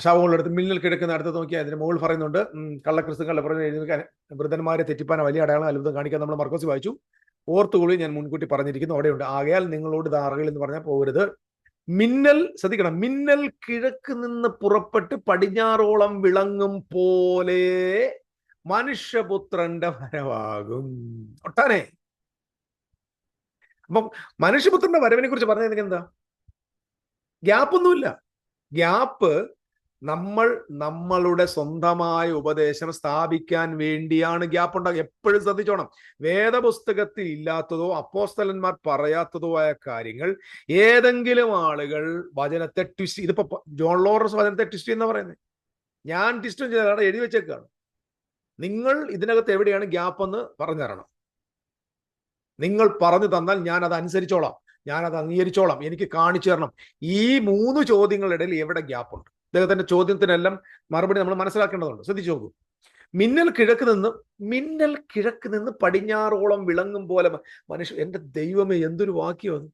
ശവങ്ങളെടുത്ത് മിന്നൽ കിടക്കുന്ന അടുത്ത് നോക്കിയാൽ അതിന് മുകളിൽ പറയുന്നുണ്ട്, കള്ളക്രിസ്തുക്കളുടെ പുറമെ എഴുന്നേൽക്കാൻ വൃദ്ധന്മാരെ തെറ്റിപ്പാൻ വലിയ അടയാളം അത്ഭുതം കാണിക്കാൻ നമ്മൾ മർക്കോസ് വായിച്ചു. ഓർത്തുകൊള്ളി, ഞാൻ മുൻകൂട്ടി പറഞ്ഞിരിക്കുന്നു, അവിടെയുണ്ട്. ആകയാൽ നിങ്ങളോട് ധാറകൾ എന്ന് പറഞ്ഞാൽ പോകരുത്. മിന്നൽ, ശ്രദ്ധിക്കണം, മിന്നൽ കിഴക്ക് നിന്ന് പുറപ്പെട്ട് പടിഞ്ഞാറോളം വിളങ്ങും പോലെ മനുഷ്യപുത്രന്റെ വരവാകും. ഒട്ടാനെ. അപ്പം മനുഷ്യപുത്രന്റെ വരവിനെ കുറിച്ച് പറഞ്ഞത് എന്താ? ഗ്യാപ്പൊന്നുമില്ല. ഗ്യാപ്പ് നമ്മളുടെ സ്വന്തമായ ഉപദേശം സ്ഥാപിക്കാൻ വേണ്ടിയാണ് ഗ്യാപ്പ് ഉണ്ടാകുക. എപ്പോഴും ശ്രദ്ധിച്ചോണം, വേദപുസ്തകത്തിൽ ഇല്ലാത്തതോ അപ്പോസ്തലന്മാർ പറയാത്തതോ ആയ കാര്യങ്ങൾ ഏതെങ്കിലും ആളുകൾ വചനത്തെ ട്വിസ്റ്റ്, ഇതിപ്പോ ജോൺ ലോറൻസ് വചനത്തെ ട്വിസ്റ്റ് എന്ന് പറയുന്നത്, ഞാൻ ട്വിസ്റ്റും ചെയ്താണ് എഴുതി വെച്ചേക്കാണ്. നിങ്ങൾ ഇതിനകത്ത് എവിടെയാണ് ഗ്യാപ്പ് എന്ന് പറഞ്ഞു തരണം. നിങ്ങൾ പറഞ്ഞു തന്നാൽ ഞാൻ അത് അനുസരിച്ചോളാം, ഞാനത് അംഗീകരിച്ചോളാം. എനിക്ക് കാണിച്ചു തരണം. ഈ 3 ചോദ്യങ്ങളുടെ ഇടയിൽ എവിടെ ഗ്യാപ്പ് ഉണ്ട്? അദ്ദേഹത്തിന്റെ ചോദ്യത്തിനെല്ലാം മറുപടി നമ്മൾ മനസ്സിലാക്കേണ്ടതുണ്ട്. ശ്രദ്ധിച്ചു നോക്കൂ. മിന്നൽ കിഴക്ക് നിന്ന് പടിഞ്ഞാറോളം വിളങ്ങും പോലെ മനുഷ്യ, എന്റെ ദൈവമേ, എന്തൊരു വാക്യം അത്!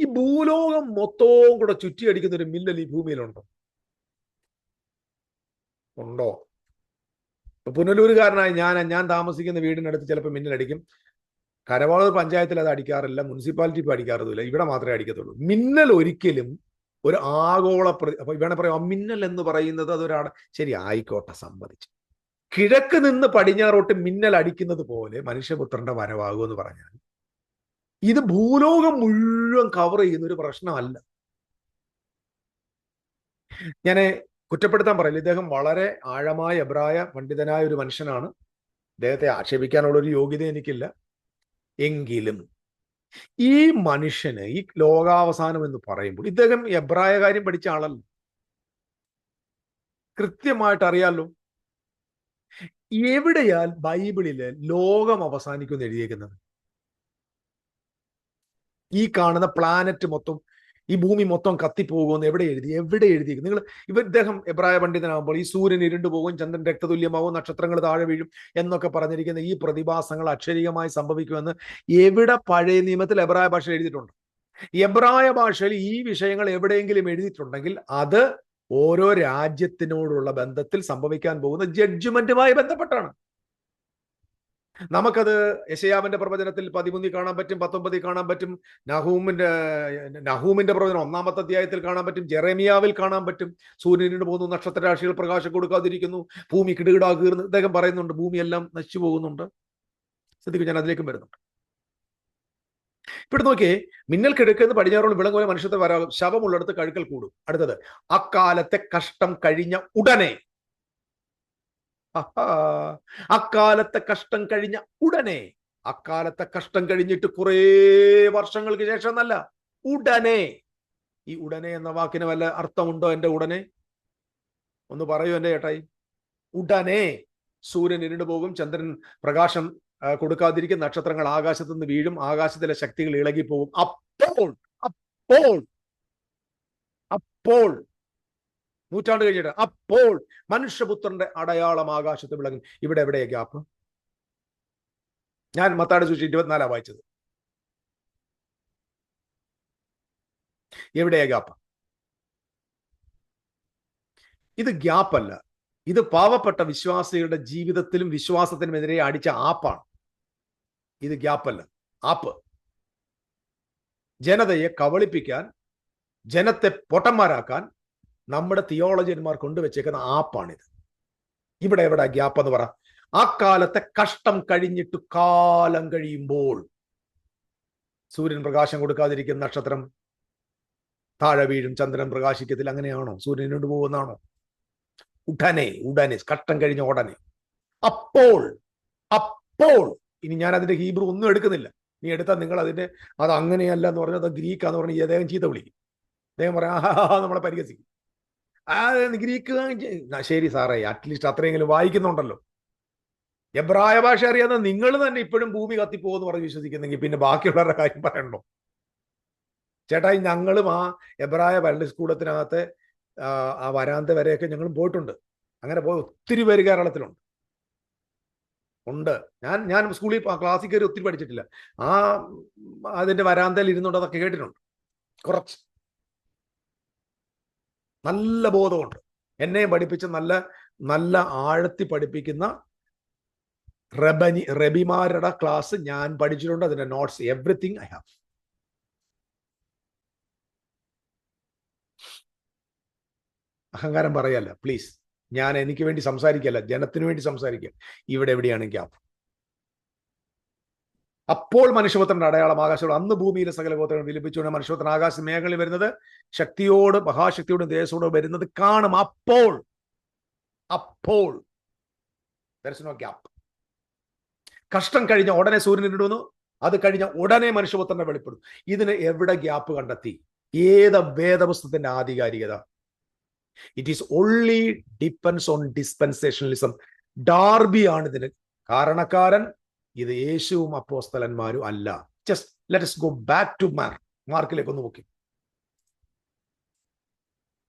ഈ ഭൂലോകം മൊത്തവും കൂടെ ചുറ്റിയടിക്കുന്ന ഒരു മിന്നൽ ഈ ഭൂമിയിലുണ്ടോ? ഉണ്ടോ? പുനലൂരുകാരനായ ഞാൻ താമസിക്കുന്ന വീടിനടുത്ത് ചിലപ്പോൾ മിന്നലടിക്കും. കരവാളൂർ പഞ്ചായത്തിൽ അത് അടിക്കാറില്ല, മുനിസിപ്പാലിറ്റി ഇപ്പോൾ അടിക്കാറൊന്നുമില്ല, ഇവിടെ മാത്രമേ അടിക്കത്തുള്ളൂ. മിന്നൽ ഒരിക്കലും ഒരു ആഗോള അപ്പൊ വേണേ പറയാം, മിന്നൽ എന്ന് പറയുന്നത് അതൊരാണ്. ശരി, ആയിക്കോട്ടെ, സമ്മതിച്ചു. കിഴക്ക് നിന്ന് പടിഞ്ഞാറോട്ട് മിന്നൽ അടിക്കുന്നത് പോലെ മനുഷ്യപുത്രന്റെ വരവാകും എന്ന് പറഞ്ഞാൽ ഇത് ഭൂലോകം മുഴുവൻ കവർ ചെയ്യുന്ന ഒരു പ്രശ്നമല്ല. ഞാൻ കുറ്റപ്പെടുത്താൻ പറയില്ല, ഇദ്ദേഹം വളരെ ആഴമായ എബ്രായ പണ്ഡിതനായ ഒരു മനുഷ്യനാണ്. അദ്ദേഹത്തെ ആക്ഷേപിക്കാനുള്ള ഒരു യോഗ്യത എനിക്കില്ല. എങ്കിലും ഈ മനുഷ്യന് ഈ ലോകാവസാനം എന്ന് പറയുമ്പോൾ, ഇദ്ദേഹം എബ്രായ കാര്യം പഠിച്ച ആളല്ല, കൃത്യമായിട്ട് അറിയാലോ എവിടെയാൽ ബൈബിളില് ലോകം അവസാനിക്കുമെന്ന് എഴുതിയേക്കുന്നത്. ഈ കാണുന്ന പ്ലാനറ്റ് മൊത്തം, ഈ ഭൂമി മൊത്തം കത്തിപ്പോകുമെന്ന് എവിടെ എഴുതിയിരിക്കും? ഇദ്ദേഹം എബ്രായ പണ്ഡിതനാകുമ്പോൾ ഈ സൂര്യൻ ഇരുണ്ടു പോകും, ചന്ദ്രൻ രക്തതുല്യമാവും, നക്ഷത്രങ്ങൾ താഴെ വീഴും എന്നൊക്കെ പറഞ്ഞിരിക്കുന്ന ഈ പ്രതിഭാസങ്ങൾ അക്ഷരീയമായി സംഭവിക്കുമെന്ന് എവിടെ പഴയ നിയമത്തിൽ എബ്രായ ഭാഷ എഴുതിയിട്ടുണ്ട്? എബ്രായ ഭാഷയിൽ ഈ വിഷയങ്ങൾ എവിടെയെങ്കിലും എഴുതിയിട്ടുണ്ടെങ്കിൽ അത് ഓരോ രാജ്യത്തിനോടുള്ള ബന്ധത്തിൽ സംഭവിക്കാൻ പോകുന്ന ജഡ്ജ്മെന്റുമായി ബന്ധപ്പെട്ടാണ്. നമുക്കത് യെശയ്യാവിന്റെ പ്രവചനത്തിൽ 13 കാണാൻ പറ്റും, 19 കാണാൻ പറ്റും, നഹൂമിന്റെ പ്രവചനം 1-ാമത്തെ അധ്യായത്തിൽ കാണാൻ പറ്റും, ജെറേമിയാവിൽ കാണാൻ പറ്റും. സൂര്യനിന് പോകുന്നു, നക്ഷത്രരാശികൾ പ്രകാശം കൊടുക്കാതിരിക്കുന്നു, ഭൂമി കിടുകിടാകീർന്ന് അദ്ദേഹം പറയുന്നുണ്ട്, ഭൂമിയെല്ലാം നശിച്ചു പോകുന്നുണ്ട്. ശ്രദ്ധിക്കും, ഞാൻ അതിലേക്കും വരുന്നുണ്ട്. ഇവിടെ നോക്കിയേ, മിന്നൽ കിഴക്കുന്ന പടിഞ്ഞാറോളം വിളങ്ങുപോലെ മനുഷ്യത്തെ വരാകും, ശവമുള്ളിടത്ത് കഴുക്കൽ കൂടും. അടുത്തത്, അക്കാലത്തെ കഷ്ടം കഴിഞ്ഞ ഉടനെ. അക്കാലത്തെ കഷ്ടം കഴിഞ്ഞ ഉടനെ. അക്കാലത്തെ കഷ്ടം കഴിഞ്ഞിട്ട് കുറേ വർഷങ്ങൾക്ക് ശേഷം എന്നല്ല, ഉടനെ. ഈ ഉടനെ എന്ന വാക്കിന് വല്ല അർത്ഥമുണ്ടോ? എന്റെ ഉടനെ ഒന്ന് പറയൂ എന്റെ ചേട്ടായി. ഉടനെ സൂര്യൻ ഇരുണ്ടു പോകും, ചന്ദ്രൻ പ്രകാശം കൊടുക്കാതിരിക്കും, നക്ഷത്രങ്ങൾ ആകാശത്ത് നിന്ന് വീഴും, ആകാശത്തിലെ ശക്തികൾ ഇളകിപ്പോകും. അപ്പോൾ അപ്പോൾ അപ്പോൾ നൂറ്റാണ്ട് കഴിഞ്ഞിട്ട് അപ്പോൾ മനുഷ്യപുത്രന്റെ അടയാളം ആകാശത്ത് വിളങ്ങും. ഇവിടെ എവിടെയാ ഗ്യാപ്പ്? ഞാൻ മത്തായിയുടെ സുവിശേഷം 24 വായിച്ചത്. എവിടെയാ ഗ്യാപ്പ്? ഇത് ഗ്യാപ്പല്ല, ഇത് പാവപ്പെട്ട വിശ്വാസികളുടെ ജീവിതത്തിലും വിശ്വാസത്തിനുമെതിരെ അടിച്ച ആപ്പാണ്. ഇത് ഗ്യാപ്പല്ല, ആപ്പ്. ജനതയെ കബളിപ്പിക്കാൻ, ജനത്തെ പൊട്ടന്മാരാക്കാൻ നമ്മുടെ തിയോളജിയന്മാർ കൊണ്ടുവച്ചേക്കുന്ന ആപ്പാണിത്. ഇവിടെ എവിടെ ഗ്യാപ്പ് എന്ന് പറ? ആ കാലത്തെ കഷ്ടം കഴിഞ്ഞിട്ട് കാലം കഴിയുമ്പോൾ സൂര്യൻ പ്രകാശം കൊടുക്കാതിരിക്കുന്ന, നക്ഷത്രം താഴെ വീഴും, ചന്ദ്രൻ പ്രകാശിക്കത്തില്ല. അങ്ങനെയാണോ? സൂര്യനോട് പോകുന്നതാണോ? ഉടനെ, ഉടനെ, കഷ്ടം കഴിഞ്ഞ ഉടനെ. അപ്പോൾ അപ്പോൾ ഇനി ഞാൻ അതിന്റെ ഹീബ്രു ഒന്നും എടുക്കുന്നില്ല. നീ എടുത്താൽ നിങ്ങൾ അതിന്റെ അത് അങ്ങനെയല്ല എന്ന് പറഞ്ഞാൽ, അത് ഗ്രീക്കാന്ന് പറഞ്ഞാൽ അദ്ദേഹം ചീത്ത വിളിക്കും. അദ്ദേഹം പറയാം, നമ്മളെ പരിഹസിക്കും. ഗ്രീക്ക്. ശരി സാറേ, അറ്റ്ലീസ്റ്റ് അത്രയെങ്കിലും വായിക്കുന്നുണ്ടല്ലോ. എബ്രായ ഭാഷ അറിയാതെ നിങ്ങൾ തന്നെ ഇപ്പോഴും ഭൂമി കത്തിപ്പോകുമെന്ന് പറഞ്ഞ് വിശ്വസിക്കുന്നെങ്കിൽ പിന്നെ ബാക്കിയുള്ളവരുടെ കാര്യം പറയണ്ടോ? ചേട്ടായി, ഞങ്ങളും ആ എബ്രായ പള്ളി സ്കൂളത്തിനകത്ത് ആ വരാന്ത വരെയൊക്കെ ഞങ്ങളും പോയിട്ടുണ്ട്. അങ്ങനെ പോയി ഒത്തിരി പേര് കേരളത്തിലുണ്ട് ഉണ്ട്. ഞാൻ സ്കൂളിൽ ക്ലാസ്സിൽ കയറി ഒത്തിരി പഠിച്ചിട്ടില്ല. അതിന്റെ വരാന്തയിൽ ഇരുന്നുണ്ട്, അതൊക്കെ കേട്ടിട്ടുണ്ട് കുറച്ച്. നല്ല ബോധമുണ്ട്. എന്നെയും പഠിപ്പിച്ച നല്ല നല്ല ആഴത്തി പഠിപ്പിക്കുന്ന റബിമാരുടെ ക്ലാസ് ഞാൻ പഠിച്ചിട്ടുണ്ട്. അതിന്റെ നോട്ട്സ്, എവറിത്തിങ് ഐ ഹാവ്. അഹങ്കാരം പറയല്ല പ്ലീസ്. ഞാൻ എനിക്ക് വേണ്ടി സംസാരിക്കല്ല, ജനത്തിനു വേണ്ടി സംസാരിക്കുക. ഇവിടെ എവിടെയാണ് ഗ്യാപ്പ്? അപ്പോൾ മനുഷ്യപുത്രന്റെ അടയാളം ആകാശത്തോട്. അന്ന് ഭൂമിയിലെ സകല ഗോത്രങ്ങൾ വിലപിച്ചുകൊണ്ട് മനുഷ്യപുത്രൻ ആകാശ മേഘങ്ങളിൽ വരുന്നത്, ശക്തിയോട്, മഹാശക്തിയോടും ദേശത്തോട് വരുന്നത് കാണും. അപ്പോൾ അപ്പോൾ there is no gap. കഷ്ടം കഴിഞ്ഞ ഉടനെ സൂര്യൻ ഇടുന്നു, അത് കഴിഞ്ഞ ഉടനെ മനുഷ്യപുത്രനെ വെളിപ്പെടും. ഇതിന് എവിടെ ഗ്യാപ്പ് കണ്ടെത്തി? ഏത് വേദപുസ്തകത്തിന്റെ ആധികാരികത? It is only depends on dispensationalism. ഡാർബിയാണ് ഇതിന് കാരണക്കാരൻ. ഇത് യേശുവും അപ്പോസ്തലന്മാരും അല്ല. Just let us go back to മാർക്കിലേക്ക് ഒന്ന് നോക്കി.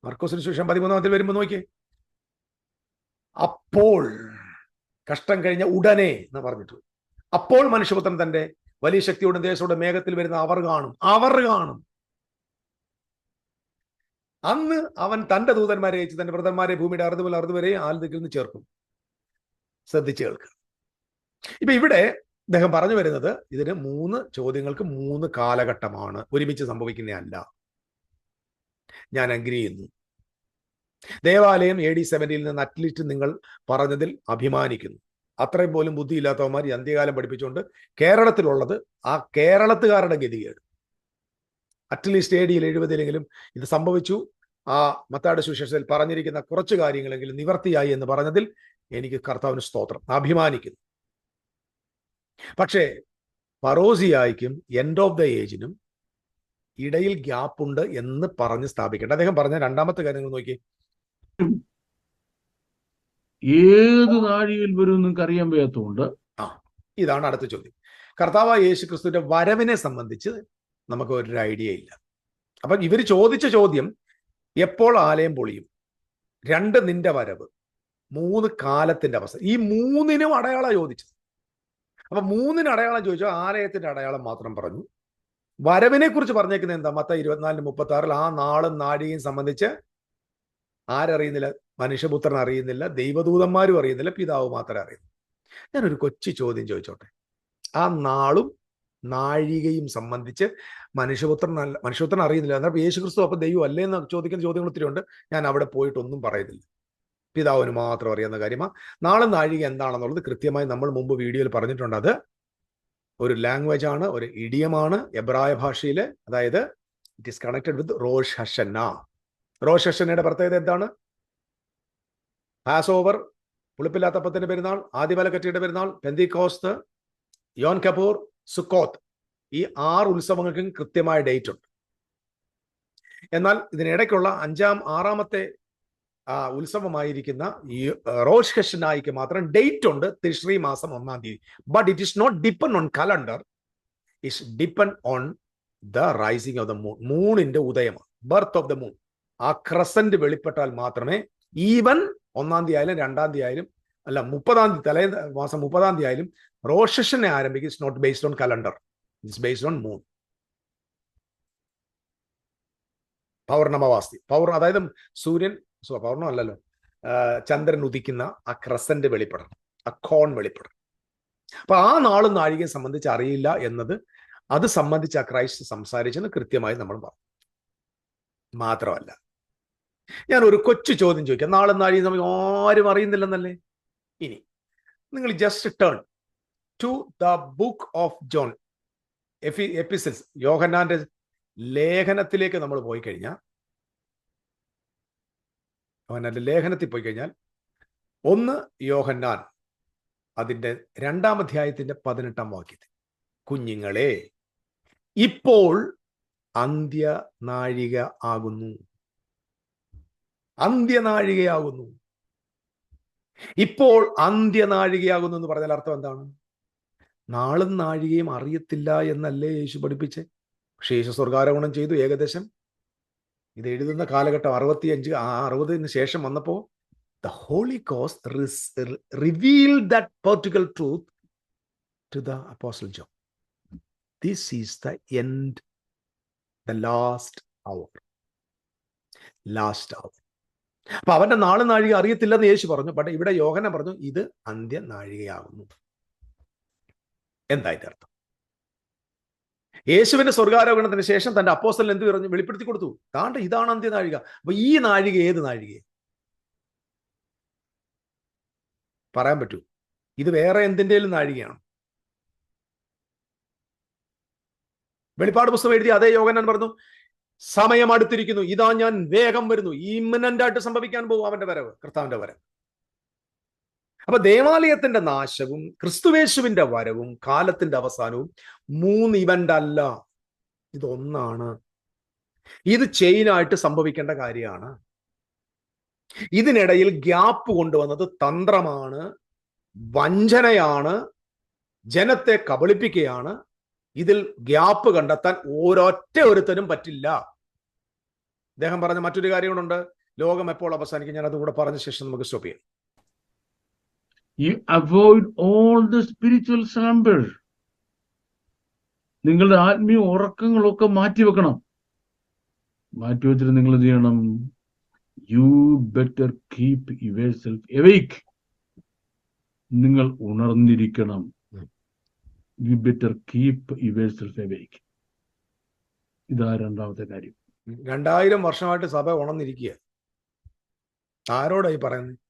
മാർക്കോസിന് സുവിശേഷം 13-ാമത്തിൽ വരുമ്പോൾ നോക്കിയേ, അപ്പോൾ കഷ്ടം കഴിഞ്ഞ ഉടനെ എന്ന് പറഞ്ഞിട്ട്, അപ്പോൾ മനുഷ്യപുത്രൻ തന്റെ വലിയ ശക്തിയോടും ദേശത്തോടും മേഘത്തിൽ വരുന്ന അവർ കാണും. അന്ന് അവൻ തന്റെ ദൂതന്മാരെ അയച്ച് തന്റെ വ്രതന്മാരെ ഭൂമിയുടെ അറുതുമുതൽ വരെ ആൽദിക്കിൽ നിന്ന് ചേർക്കും. ശ്രദ്ധിച്ച് കേൾക്കുക. ഇപ്പൊ ഇവിടെ അദ്ദേഹം പറഞ്ഞു വരുന്നത്, ഇതിന് 3 ചോദ്യങ്ങൾക്ക് 3 കാലഘട്ടമാണ്, ഒരുമിച്ച് സംഭവിക്കുന്നതല്ല. ഞാൻ അഗ്രി ചെയ്യുന്നു. ദേവാലയം AD 70 നിന്ന് അറ്റ്ലീസ്റ്റ് നിങ്ങൾ പറഞ്ഞതിൽ അഭിമാനിക്കുന്നു. അത്രയും പോലും ബുദ്ധിയില്ലാത്തവന്മാർ ഈ അന്ത്യകാലം പഠിപ്പിച്ചുകൊണ്ട് കേരളത്തിലുള്ളത് ആ കേരളത്തുകാരുടെ ഗതികേട്. അറ്റ്ലീസ്റ്റ് AD 70 ഇത് സംഭവിച്ചു. ആ മത്തായിയുടെ സുവിശേഷത്തിൽ പറഞ്ഞിരിക്കുന്ന കുറച്ച് കാര്യങ്ങളെങ്കിലും നിവർത്തിയായി എന്ന് പറഞ്ഞതിൽ എനിക്ക് കർത്താവിന് സ്തോത്രം, അഭിമാനിക്കുന്നു. പക്ഷേ പറോസിയായിക്കും എൻഡ് ഓഫ് ദ ഏജിനും ഇടയിൽ ഗ്യാപ്പ് ഉണ്ട് എന്ന് പറഞ്ഞ് സ്ഥാപിക്കേണ്ട. അദ്ദേഹം പറഞ്ഞ 2-ാമത്തെ കാര്യങ്ങൾ നോക്കി. ഏത് നാഴികയിൽ വരും നിങ്ങൾക്ക് അറിയാൻ വയ്യാത്തതുകൊണ്ട്. ഇതാണ് അടുത്ത ചോദ്യം. കർത്താവായ യേശു ക്രിസ്തുവിന്റെ വരവിനെ സംബന്ധിച്ച് നമുക്ക് ഒരു ഐഡിയ ഇല്ല. അപ്പം ഇവർ ചോദിച്ച ചോദ്യം, എപ്പോൾ ആലയം പൊളിയും, 2 നിന്റെ വരവ്, 3 കാലത്തിന്റെ അവസ്ഥ. ഈ 3നും അടയാളം ചോദിച്ചത്. അപ്പൊ 3ന് അടയാളം ചോദിച്ചു, ആലയത്തിന്റെ അടയാളം മാത്രം പറഞ്ഞു. വരവിനെ കുറിച്ച് പറഞ്ഞേക്കുന്നത് എന്താ? മത്തായി 24:36 ആ നാളും നാഴികയും സംബന്ധിച്ച് ആരറിയുന്നില്ല? മനുഷ്യപുത്രൻ അറിയുന്നില്ല, ദൈവദൂതന്മാരും അറിയുന്നില്ല, പിതാവ് മാത്രമേ അറിയുന്നു. ഞാനൊരു കൊച്ചു ചോദ്യം ചോദിച്ചോട്ടെ. ആ നാളും നാഴികയും സംബന്ധിച്ച് മനുഷ്യപുത്രൻ അറിയുന്നില്ല. എന്നാൽ യേശുക്രിസ്തു അപ്പൊ ദൈവം അല്ലേ എന്ന് ചോദിക്കുന്ന ചോദ്യങ്ങൾ ഒത്തിരി ഉണ്ട്. ഞാൻ അവിടെ പോയിട്ടൊന്നും പറയുന്നില്ല. പിതാവിന് മാത്രം അറിയാവുന്ന കാര്യമാണ്. നാളെ നാഴിക എന്താണെന്നുള്ളത് കൃത്യമായി നമ്മൾ മുമ്പ് വീഡിയോയിൽ പറഞ്ഞിട്ടുണ്ട്. അത് ഒരു ലാംഗ്വേജ് ആണ്, ഒരു ഇഡിയമാണ് എബ്രായ ഭാഷയില്. അതായത് it is connected with Rosh ഹഷന്ന. Rosh ഹഷന്നയുടെ പ്രത്യേകത എന്താണ്? പാസ് ഓവർ, പുളിപ്പില്ലാത്തപ്പത്തിന്റെ പെരുന്നാൾ, ആദിബലക്കറ്റയുടെ പെരുന്നാൾ, പെന്തിക്കോസ്ത്, യോൻ കപൂർ, സുക്കോത്ത്. ഈ 6 ഉത്സവങ്ങൾക്കും കൃത്യമായ ഡേറ്റ് ഉണ്ട്. എന്നാൽ ഇതിനിടയ്ക്കുള്ള 6-ാമത്തെ ഉത്സവമായിരിക്കുന്ന ഈ റോഷ് ഹഷനായിക്ക് മാത്രം ഡേറ്റ് ഉണ്ട്, തിശ്രീ മാസം 1-ാം തീയതി. But it is not depend on calendar, it's depend on the rising of the moon. മൂണിന്റെ ഉദയമാണ്, ബർത്ത് ഓഫ് ദ മൂൺ. ആ ക്രസന്റ് വെളിപ്പെട്ടാൽ മാത്രമേ, ഈവൻ 1-ാം തീയതി ആയാലും 2-ാം തീയതി ആയാലും, അല്ല 30-ാം തീയതി, തലേ മാസം 30-ാം തീയതി ആയാലും റോഷ് ഹഷനെ ആരംഭിക്കും. It's not based on calendar, it's based on moon. പൗർണമവാസ്തി, അതായത് സൂര്യൻ, പൗർണം അല്ലല്ലോ, ചന്ദ്രൻ ഉദിക്കുന്ന ആ ക്രസന്റ് വെളിപ്പെടണം, ആ കോൺ വെളിപ്പെടണം. അപ്പൊ ആ നാളും നാഴികയെ സംബന്ധിച്ച് അറിയില്ല എന്നത്, അത് സംബന്ധിച്ച് ആ ക്രൈസ്റ്റ് സംസാരിച്ചെന്ന് കൃത്യമായി നമ്മൾ പറഞ്ഞു. മാത്രമല്ല, ഞാൻ ഒരു കൊച്ചു ചോദ്യം ചോദിക്കാം. നാളും നാഴികയും നമ്മൾ ആരും അറിയുന്നില്ലെന്നല്ലേ? ഇനി നിങ്ങൾ just turn to the book of John, epistles, യോഹന്നാന്റെ ലേഖനത്തിലേക്ക് നമ്മൾ പോയി കഴിഞ്ഞാൽ, യോഹന്നാന്റെ ലേഖനത്തിൽ പോയി കഴിഞ്ഞാൽ 1 യോഹന്നാൻ അതിന്റെ 2-ാം അധ്യായത്തിന്റെ 18-ാം വാക്യത്തിൽ, കുഞ്ഞുങ്ങളെ, ഇപ്പോൾ അന്ത്യനാഴിക ആകുന്നു. അന്ത്യനാഴികയാകുന്നു. ഇപ്പോൾ അന്ത്യനാഴികയാകുന്നു എന്ന് പറഞ്ഞാൽ അർത്ഥം എന്താണ്? നാളും നാഴികയും അറിയത്തില്ല എന്നല്ലേ യേശു പഠിപ്പിച്ചേ? പക്ഷേ യേശു സ്വർഗാരോഹണം ചെയ്തു. ഏകദേശം ഇത് എഴുതുന്ന കാലഘട്ടം 60-ന് ശേഷം വന്നപ്പോ the Holy Ghost revealed that particular truth to the Apostle John. This is the end, the last hour. അപ്പൊ അവന്റെ നാളും നാഴിക അറിയത്തില്ലെന്ന് യേശു പറഞ്ഞു. പക്ഷെ ഇവിടെ യോഹന്നാൻ പറഞ്ഞു ഇത് അന്ത്യനാഴികയാകുന്നു. എന്തായിട്ട് അർത്ഥം? യേശുവിന്റെ സ്വർഗാരോഹണത്തിന് ശേഷം തന്റെ അപ്പോസ്തലൻ എന്ത് പറഞ്ഞു? വെളിപ്പെടുത്തി കൊടുത്തു. താണ്ട ഇതാണ് അന്ത്യനാഴിക. അപ്പൊ ഈ നാഴിക ഏത് നാഴികയെ പറയാൻ പറ്റൂ? ഇത് വേറെ എന്തിൻ്റെയും നാഴികയാണ്? വെളിപ്പാട് പുസ്തകം എഴുതി അതേ യോഹന്നാൻ പറഞ്ഞു, സമയം അടുത്തിരിക്കുന്നു, ഇതാ ഞാൻ വേഗം വരുന്നു. ഇമ്മനന്റ് ആയിട്ട് സംഭവിക്കാൻ പോകും അവന്റെ വരവ്, കർത്താവിന്റെ വരവ്. അപ്പൊ ദേവാലയത്തിന്റെ നാശവും ക്രിസ്തുവേശുവിന്റെ വരവും കാലത്തിന്റെ അവസാനവും 3 ഇവന്റ് അല്ല, ഇതൊന്നാണ്. ഇത് ചെയിനായിട്ട് സംഭവിക്കേണ്ട കാര്യമാണ്. ഇതിനിടയിൽ ഗ്യാപ്പ് കൊണ്ടുവന്നത് തന്ത്രമാണ്, വഞ്ചനയാണ്, ജനത്തെ കബളിപ്പിക്കുകയാണ്. ഇതിൽ ഗ്യാപ്പ് കണ്ടെത്താൻ ഒരുത്തനും പറ്റില്ല. അദ്ദേഹം പറഞ്ഞ മറ്റൊരു കാര്യം കൊണ്ടുണ്ട്, ലോകം എപ്പോൾ അവസാനിക്കും. ഞാൻ അതുകൂടെ പറഞ്ഞ ശേഷം നമുക്ക് സ്റ്റോപ്പ് ചെയ്യാം. You avoid all the spiritual slumber. നിങ്ങളുടെ ആത്മീയ ഉറക്കങ്ങളൊക്കെ മാറ്റിവെക്കണം. മാറ്റിവെച്ചിട്ട് നിങ്ങൾ എന്ത് ചെയ്യണം? You better keep yourself awake. നിങ്ങൾ ഉണർന്നിരിക്കണം. You better keep yourself awake. ഇതാ 2ാമത്തെ കാര്യം. 2000 വർഷമായിട്ട് സഭ ഉണർന്നിരിക്കുക. ആരോടായി പറയുന്നത്?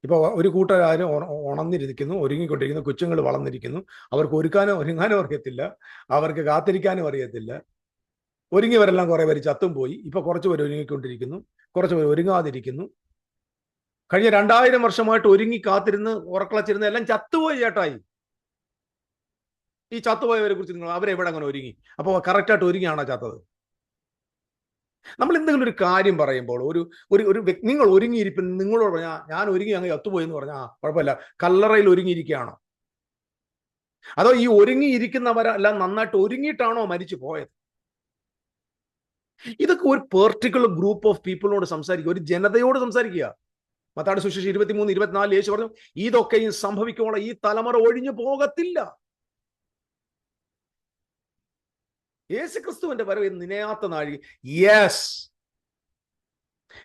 ഇപ്പൊ ഒരു കൂട്ടരാരും ഉണർന്നിരിക്കുന്നു, ഒരുങ്ങിക്കൊണ്ടിരിക്കുന്നു, കൊച്ചുങ്ങൾ വളർന്നിരിക്കുന്നു. അവർക്ക് ഒരുങ്ങാനും അറിയത്തില്ല, അവർക്ക് കാത്തിരിക്കാനും അറിയത്തില്ല. ഒരുങ്ങിയവരെല്ലാം കുറെ പേര് ചത്തും പോയി. ഇപ്പൊ കുറച്ച് പേര് ഒരുങ്ങിക്കൊണ്ടിരിക്കുന്നു, കുറച്ച് പേര് ഒരുങ്ങാതിരിക്കുന്നു. കഴിഞ്ഞ 2000 വർഷമായിട്ട് ഒരുങ്ങി കാത്തിരുന്ന് ഉറക്കളച്ചിരുന്ന എല്ലാം ചത്തുപോയി ചേട്ടായി. ഈ ചത്തുപോയവരെ കുറിച്ച് നിങ്ങൾ അവരെവിടെ അങ്ങനെ ഒരുങ്ങി? അപ്പൊ കറക്റ്റായിട്ട് ഒരുങ്ങിയാണോ ചത്തത്? നമ്മൾ എന്തെങ്കിലും ഒരു കാര്യം പറയുമ്പോൾ നിങ്ങൾ ഒരുങ്ങിയിരിപ്പിന് നിങ്ങളോട് പറഞ്ഞാൽ ഞാൻ ഒരുങ്ങി അങ്ങ് ചത്തുപോയി എന്ന് പറഞ്ഞാൽ കുഴപ്പമില്ല, കല്ലറയിൽ ഒരുങ്ങിയിരിക്കുകയാണോ? അതോ ഈ ഒരുങ്ങിയിരിക്കുന്നവരെല്ലാം നന്നായിട്ട് ഒരുങ്ങിയിട്ടാണോ മരിച്ചു പോയത്? ഇതൊക്കെ ഒരു പെർട്ടിക്കുലർ ഗ്രൂപ്പ് ഓഫ് പീപ്പിളിനോട് സംസാരിക്കുക, ഒരു ജനതയോട് സംസാരിക്കുക. മത്തായി സുവിശേഷം 23:24 യേശു പറഞ്ഞു, ഇതൊക്കെയും സംഭവിക്കുമ്പോൾ ഈ തലമുറ ഒഴിഞ്ഞു പോകത്തില്ല. യേശുക്രിസ്തുവിന്റെ വരവ് നിനയാത്ത നാഴിക. യെസ്,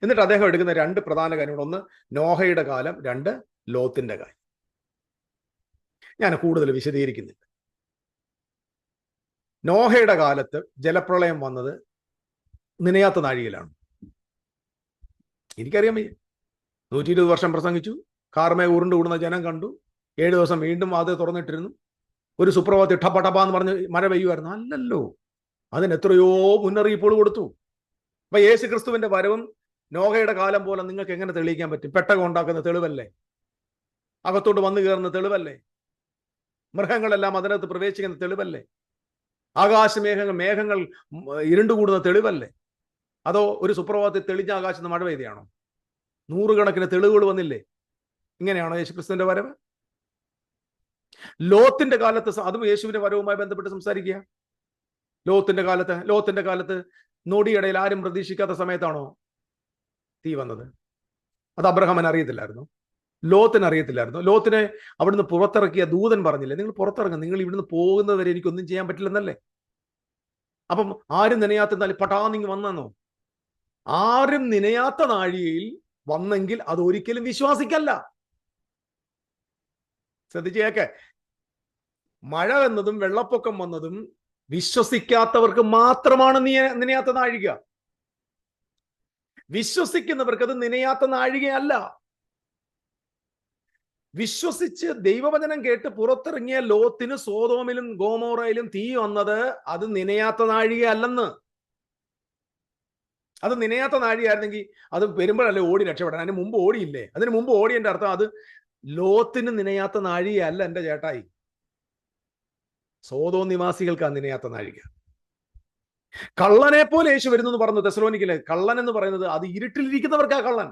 എന്നിട്ട് അദ്ദേഹം എടുക്കുന്ന രണ്ട് പ്രധാന കാര്യങ്ങൾ: ഒന്ന് നോഹയുടെ കാലം, രണ്ട് ലോത്തിന്റെ കാലം. ഞാൻ കൂടുതൽ വിശദീകരിക്കുന്നില്ല. നോഹയുടെ കാലത്ത് ജലപ്രളയം വന്നത് നനയാത്ത നാഴികയിലാണ്. എനിക്കറിയാൻ വയ്യ. 120 വർഷം പ്രസംഗിച്ചു, കാർമേ ഉരുണ്ട് കൂടുന്ന ജനം കണ്ടു, 7 ദിവസം വീണ്ടും അത് തുറന്നിട്ടിരുന്നു, ഒരു സുപ്രഭാതത്തിൽ ടപ്പടപ്പാന്ന് പറഞ്ഞ് മഴ പെയ്യുമായിരുന്നു. അല്ലല്ലോ, അതിന് എത്രയോ മുന്നറിയിപ്പുകൾ കൊടുത്തു. അപ്പൊ യേശു ക്രിസ്തുവിന്റെ വരവും നോഹയുടെ കാലം പോലെ നിങ്ങൾക്ക് എങ്ങനെ തെളിയിക്കാൻ പറ്റും? പെട്ടകം ഉണ്ടാക്കുന്ന തെളിവല്ലേ? അകത്തോട്ട് വന്നു കയറുന്ന തെളിവല്ലേ? മൃഗങ്ങളെല്ലാം അതിനകത്ത് പ്രവേശിക്കുന്ന തെളിവല്ലേ? മേഘങ്ങൾ ഇരുണ്ടുകൂടുന്ന തെളിവല്ലേ? അതോ ഒരു സുപ്രഭാതത്തിൽ തെളിഞ്ഞ ആകാശത്ത് മഴ പെയ്തയാണോ? നൂറുകണക്കിന് തെളിവുകൾ വന്നില്ലേ? ഇങ്ങനെയാണോ യേശുക്രിസ്തുവിന്റെ വരവ്? ലോത്തിന്റെ കാലത്ത്, അതും യേശുവിന്റെ വരവുമായി ബന്ധപ്പെട്ട് സംസാരിക്കുക. ലോത്തിന്റെ കാലത്ത് നൊടിയിടയിൽ ആരും പ്രതീക്ഷിക്കാത്ത സമയത്താണോ തീ വന്നത്? അത് അബ്രഹാമിന് അറിയത്തില്ലായിരുന്നു, ലോത്തിന് അറിയത്തില്ലായിരുന്നു. ലോത്തിനെ അവിടുന്ന് പുറത്തിറക്കിയ ദൂതൻ പറഞ്ഞില്ലേ, നിങ്ങൾ പുറത്തിറങ്ങും, നിങ്ങൾ ഇവിടുന്ന് പോകുന്നവരെ എനിക്കൊന്നും ചെയ്യാൻ പറ്റില്ലെന്നല്ലേ? അപ്പം ആരും നനയാത്ത പട്ടാന്നിങ് വന്നോ? ആരും നനയാത്ത നാഴികയിൽ വന്നെങ്കിൽ അത് ഒരിക്കലും വിശ്വാസിക്കല്ല. ശ്രദ്ധിച്ചേക്കെ, മഴ വന്നതും വെള്ളപ്പൊക്കം വന്നതും വിശ്വസിക്കാത്തവർക്ക് മാത്രമാണ് നനയാത്ത നാഴിക. വിശ്വസിക്കുന്നവർക്ക് അത് നനയാത്ത നാഴികയല്ല. വിശ്വസിച്ച് ദൈവവചനം കേട്ട് പുറത്തിറങ്ങിയ ലോത്തിന് സോതോമിലും ഗോമോറയിലും തീ വന്നത് അത് നനയാത്ത നാഴികയല്ലെന്ന്. അത് നനയാത്ത നാഴികയായിരുന്നെങ്കിൽ അത് വരുമ്പോഴല്ലേ ഓടി രക്ഷപ്പെടാൻ. അതിന് മുമ്പ് ഓടിയില്ലേ? അതിന് മുമ്പ് ഓടിയതിന്റെ അർത്ഥം അത് ലോത്തിന് നനയാത്ത നാഴികയല്ല എന്റെ ചേട്ടായി. സോതോം നിവാസികൾക്ക് ആ നനയാത്ത നാഴിക. കള്ളനെ പോലെ യേശു വരുന്നു എന്ന് പറഞ്ഞു തെസ്സലോനിക്കയിലെ. കള്ളൻ എന്ന് പറയുന്നത് അത് ഇരുട്ടിലിരിക്കുന്നവർക്കാ കള്ളൻ.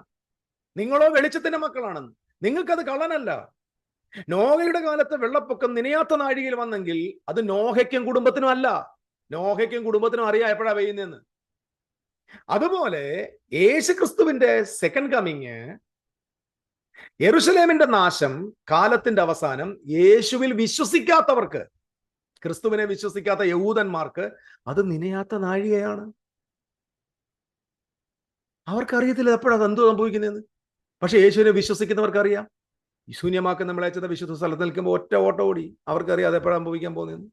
നിങ്ങളോ വെളിച്ചത്തിന്റെ മക്കളാണെന്ന്. നിങ്ങൾക്കത് കള്ളനല്ല. നോഹയുടെ കാലത്ത് വെള്ളപ്പൊക്കം നനയാത്ത നാഴികയിൽ വന്നെങ്കിൽ അത് നോഹയ്ക്കും കുടുംബത്തിനും അല്ല. നോഹയ്ക്കും കുടുംബത്തിനും അറിയാം എപ്പോഴാ പെയ്യുന്നതെന്ന്. അതുപോലെ യേശു ക്രിസ്തുവിന്റെ സെക്കൻഡ് കമ്മിങ്, യെരുശലേമിന്റെ നാശം, കാലത്തിന്റെ അവസാനം, യേശുവിൽ വിശ്വസിക്കാത്തവർക്ക്, ക്രിസ്തുവിനെ വിശ്വസിക്കാത്ത യഹൂദന്മാർക്ക് അത് നനയാത്ത നാഴികയാണ്. അവർക്കറിയത്തില്ല എപ്പോഴാണ് എന്ത് സംഭവിക്കുന്നതെന്ന്. പക്ഷെ യേശുവിനെ വിശ്വസിക്കുന്നവർക്ക് അറിയാം. ശൂന്യമാക്കി നമ്മളെ അയച്ചത് വിശുദ്ധ സ്ഥലത്ത് നിൽക്കുമ്പോൾ ഒറ്റ ഓട്ടം ഓടി. അവർക്കറിയാം അത് എപ്പോഴാണ് സംഭവിക്കാൻ പോകുന്നതെന്ന്.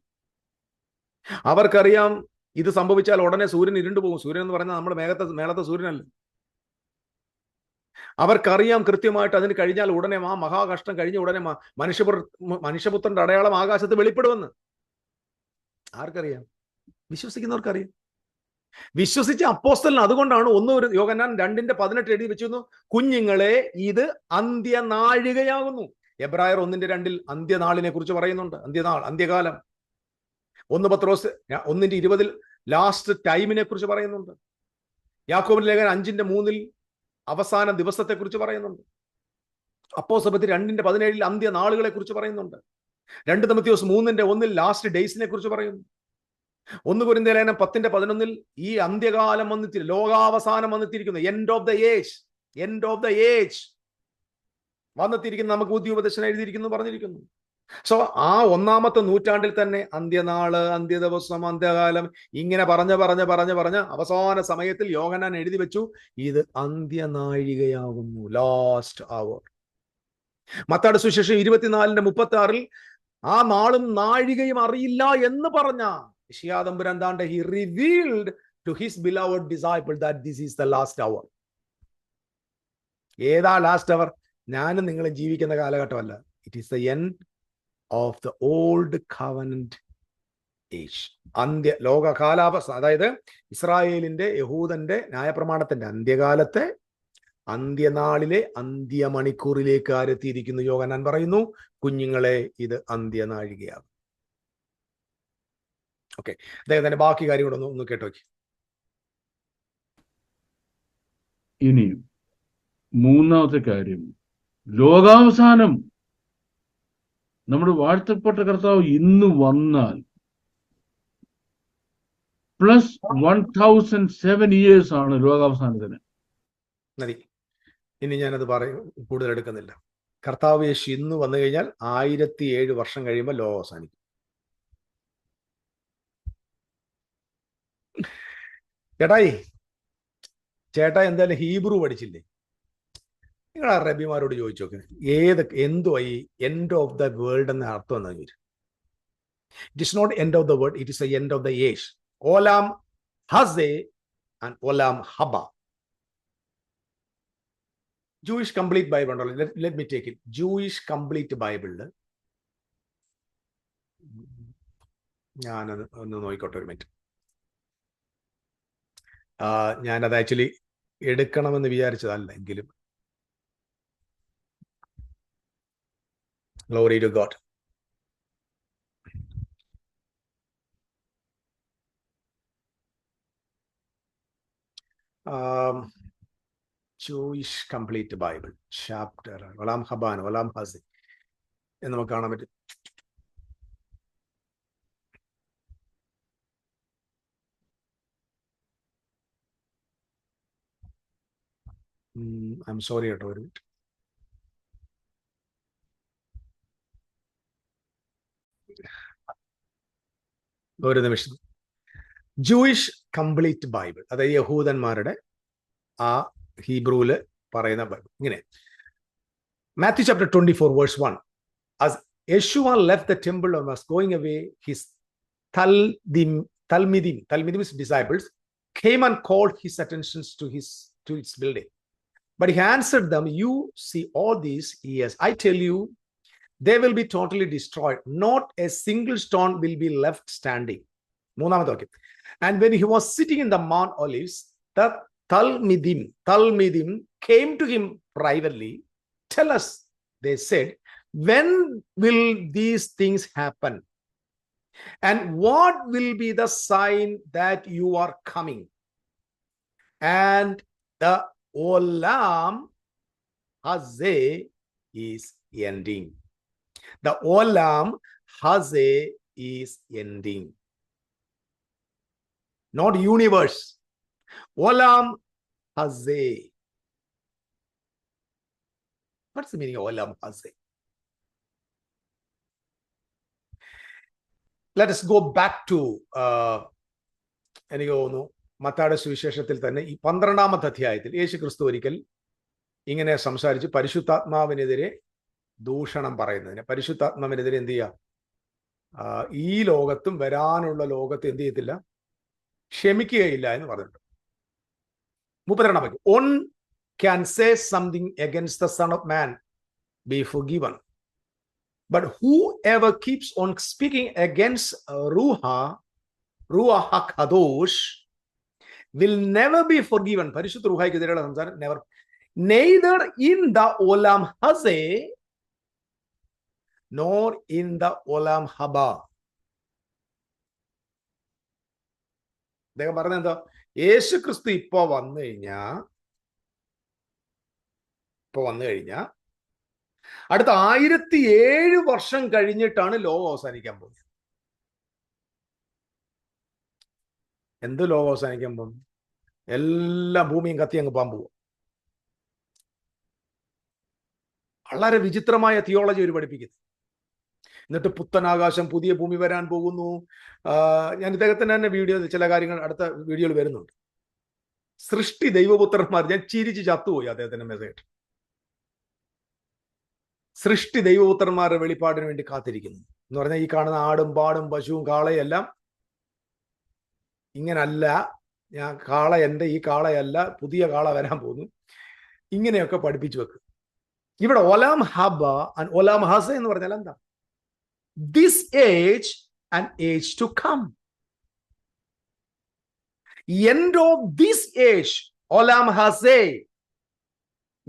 അവർക്കറിയാം ഇത് സംഭവിച്ചാൽ ഉടനെ സൂര്യൻ ഇരുണ്ടു പോകും. സൂര്യൻ എന്ന് പറഞ്ഞാൽ നമ്മുടെ മേളത്തെ സൂര്യനല്ല. അവർക്കറിയാം കൃത്യമായിട്ട് അതിന് കഴിഞ്ഞാൽ ഉടനെ ആ മഹാകഷ്ടം കഴിഞ്ഞ ഉടനെ മനുഷ്യപുത്രന്റെ അടയാളം ആകാശത്ത് വെളിപ്പെടുമെന്ന്. ആർക്കറിയാം? വിശ്വസിക്കുന്നവർക്കറിയാം. വിശ്വസിച്ച അപ്പോസ്തലൻ അതുകൊണ്ടാണ് യോഹന്നാൻ 2:18 എഴുതി വെച്ചിരുന്നു, കുഞ്ഞുങ്ങളെ ഇത് അന്ത്യനാഴികയാകുന്നു. എബ്രായർ 1:2 അന്ത്യനാളിനെ കുറിച്ച് പറയുന്നുണ്ട്. അന്ത്യകാലം. 1 പത്രോസ് 1:20 ലാസ്റ്റ് ടൈമിനെ കുറിച്ച് പറയുന്നുണ്ട്. യാക്കോബിന്റെ ലേഖനം 5:3 അവസാന ദിവസത്തെ കുറിച്ച് പറയുന്നുണ്ട്. അപ്പോസ്തലർ 2:17 അന്ത്യനാളുകളെ കുറിച്ച് പറയുന്നുണ്ട്. 2 തിമോഥെയോസ് 3:1 ലാസ്റ്റ് ഡേയ്സിനെ കുറിച്ച് പറയുന്നു. 1 കൊരിന്ത്യർ ലേഖനം 10:11 ഈ അന്ത്യകാലം വന്നിട്ടില്ല, ലോകാവസാനം വന്നെത്തിയിരിക്കുന്നു. എൻഡ് ഓഫ് ദ ഏജ് വന്നെത്തിയിരിക്കുന്നു. നമുക്ക് ബുദ്ധിയോപദേശം എഴുതിയിരിക്കുന്നു, പറഞ്ഞിരിക്കുന്നു. സോ ആ 1-ാമത്തെ നൂറ്റാണ്ടിൽ തന്നെ അന്ത്യനാള്, അന്ത്യദിവസം, അന്ത്യകാലം ഇങ്ങനെ പറഞ്ഞ് അവസാന സമയത്തിൽ യോഹന്നാൻ എഴുതി വെച്ചു, ഇത് അന്ത്യനാഴികയാകുന്നു, ലാസ്റ്റ് അവർ. മത്തായിയുടെ സുവിശേഷം 24:36 ആ നാളും നാഴികയും അറിയില്ല എന്ന് പറഞ്ഞ യശയ്യാ തമ്പുരാൻ he revealed to his beloved disciple that this is the last hour. ഏതാ ലാസ്റ്റ് അവർ? ഞാനും നിങ്ങളും ജീവിക്കുന്ന കാലഘട്ടമല്ല. It is the end of the old covenant age. ലോക കാലാവസ്ഥ, അതായത് ഇസ്രായേലിന്റെ, യഹൂദന്റെ ന്യായപ്രമാണത്തിന്റെ അന്ത്യകാലത്തെ അന്ത്യനാളിലെ അന്ത്യമണിക്കൂറിലേക്ക് ആരെത്തിയിരിക്കുന്നു. യോഹന്നാൻ പറയുന്നു, കുഞ്ഞുങ്ങളെ ഇത് അന്ത്യനാഴികയാകും. ഓക്കെ, അദ്ദേഹത്തിന്റെ ബാക്കി കാര്യം കൂടെ ഒന്ന് കേട്ടോ. ഇനി 3-ാമത്തെ കാര്യം, ലോകാവസാനം. നമ്മുടെ വാഴ്ത്തപ്പെട്ട കർത്താവ് ഇന്ന് വന്നാൽ പ്ലസ് 1007 years ആണ് ലോകാവസാനത്തിന്. മതി, ഇനി ഞാനത് പറയും, കൂടുതൽ എടുക്കുന്നില്ല. കർത്താവ് യേശു ഇന്ന് വന്നു കഴിഞ്ഞാൽ 1007 വർഷം കഴിയുമ്പോൾ ലോകം അവസാനിക്കും. ചേട്ടായി, ചേട്ടാ എന്തായാലും ഹീബ്രു പഠിച്ചില്ലേ? നിങ്ങൾ അറബിമാരോട് ചോദിച്ചു നോക്ക്, എന്തുവാ ഈ എൻഡ് ഓഫ് ദ വേൾഡ് എന്ന അർത്ഥം എന്നാ ചോദിച്ചു. It is not end of the world, it is a end of the age. ഓലാം ഹസെ ആൻഡ് ഓലാം ഹബ. ജൂയിഷ് കംപ്ലീറ്റ് ബൈബിൾ ഉണ്ടല്ലോ, let me take it. Jewish complete ബൈബിളില് ഞാനത് ഒന്ന് നോക്കിക്കോട്ടെ ഒരു മിനിറ്റ്. ഞാനത് ആക്ച്വലി എടുക്കണമെന്ന് വിചാരിച്ചതല്ല, എങ്കിലും Glory to God. Jewish Complete Bible chapter Olam Haban Olam Hazi എന്ന് നമുക്ക് കാണാൻ പറ്റും. I'm sorry കേട്ടോ, ഒരു മിനിറ്റ്. ഒരു നിമിഷം. ജൂയിഷ് കംപ്ലീറ്റ് ബൈബിൾ, അതായത് യഹൂദന്മാരുടെ ആ ഹീബ്രുവില് പറയുന്ന ബൈബിൾ ഇങ്ങനെ. Matthew chapter 24 verse 1. As Yeshua left the temple and was going away, his Talmidim, his disciples, came and called his attentions to its building. But he answered them, you see all these? Yes, I tell you, they will be totally destroyed. Not a single stone will be left standing. And when he was sitting in the Mount Olives, the Talmidim came to him privately. Tell us, they said, when will these things happen? And what will be the sign that you are coming? And the Olam Hazeh is ending. The Olam Hazeh is ending. Not universe. Olam Hazeh. What's the meaning of Olam Hazeh? Let us go back to എനിക്ക് തോന്നുന്നു മത്തായിയുടെ സുവിശേഷത്തിൽ തന്നെ ഈ 12-ാമത്തെ അധ്യായത്തിൽ യേശു ക്രിസ്തു ഒരിക്കൽ ഇങ്ങനെ സംസാരിച്ച് പരിശുദ്ധാത്മാവിനെതിരെ ദൂഷണം പറയുന്നതിന്, പരിശുദ്ധാത്മാവിനെതിരെ എന്ത് ചെയ്യുക, ഈ ലോകത്തും വരാനുള്ള ലോകത്ത് എന്ത് ചെയ്യത്തില്ല, ക്ഷമിക്കുകയില്ല എന്ന് പറഞ്ഞിട്ടുണ്ട്. 32-ാം വാക്യം. One can say something against the Son of Man, be forgiven. But whoever keeps on speaking against Ruach HaKadosh will never be forgiven. പരിശുദ്ധ റൂഹായ്ക്കെതിരെയുള്ള സംസാരം never. Neither in the Olam Hazeh nor in the Olam Haba. അദ്ദേഹം പറഞ്ഞ എന്താ, യേശു ക്രിസ്തു ഇപ്പൊ വന്നു കഴിഞ്ഞാ അടുത്ത 1007 വർഷം കഴിഞ്ഞിട്ടാണ് ലോകം അവസാനിക്കാൻ പോകുന്നത്. എന്ത് ലോകം അവസാനിക്കാൻ പോകുന്നു? എല്ലാ ഭൂമിയും കത്തി അങ്ങ് പോകാൻ പോകും. വളരെ വിചിത്രമായ തിയോളജി അവർ പഠിപ്പിക്കുന്നു. എന്നിട്ട് പുത്തനാകാശം, പുതിയ ഭൂമി വരാൻ പോകുന്നു. ഞാൻ ഇദ്ദേഹത്തിന് തന്നെ വീഡിയോ, ചില കാര്യങ്ങൾ അടുത്ത വീഡിയോയിൽ വരുന്നുണ്ട്. സൃഷ്ടി ദൈവപുത്രന്മാർ, ഞാൻ ചിരിച്ച് ചത്തുപോയി അദ്ദേഹത്തിന്റെ മെസ്സേജ്. സൃഷ്ടി ദൈവപുത്രന്മാരുടെ വെളിപ്പാടിന് വേണ്ടി കാത്തിരിക്കുന്നു എന്ന് പറഞ്ഞാൽ ഈ കാണുന്ന ആടും പാടും പശുവും കാളയും എല്ലാം ഇങ്ങനല്ല, ഈ കാളയല്ല, പുതിയ കാള വരാൻ പോകുന്നു, ഇങ്ങനെയൊക്കെ പഠിപ്പിച്ചു വെക്കും. ഇവിടെ ഒലാം ഹബ ആൻഡ് ഒലാം ഹസ എന്ന് പറഞ്ഞാൽ എന്താ? This age and age to come. End of this age, ഒലാം ഹസേ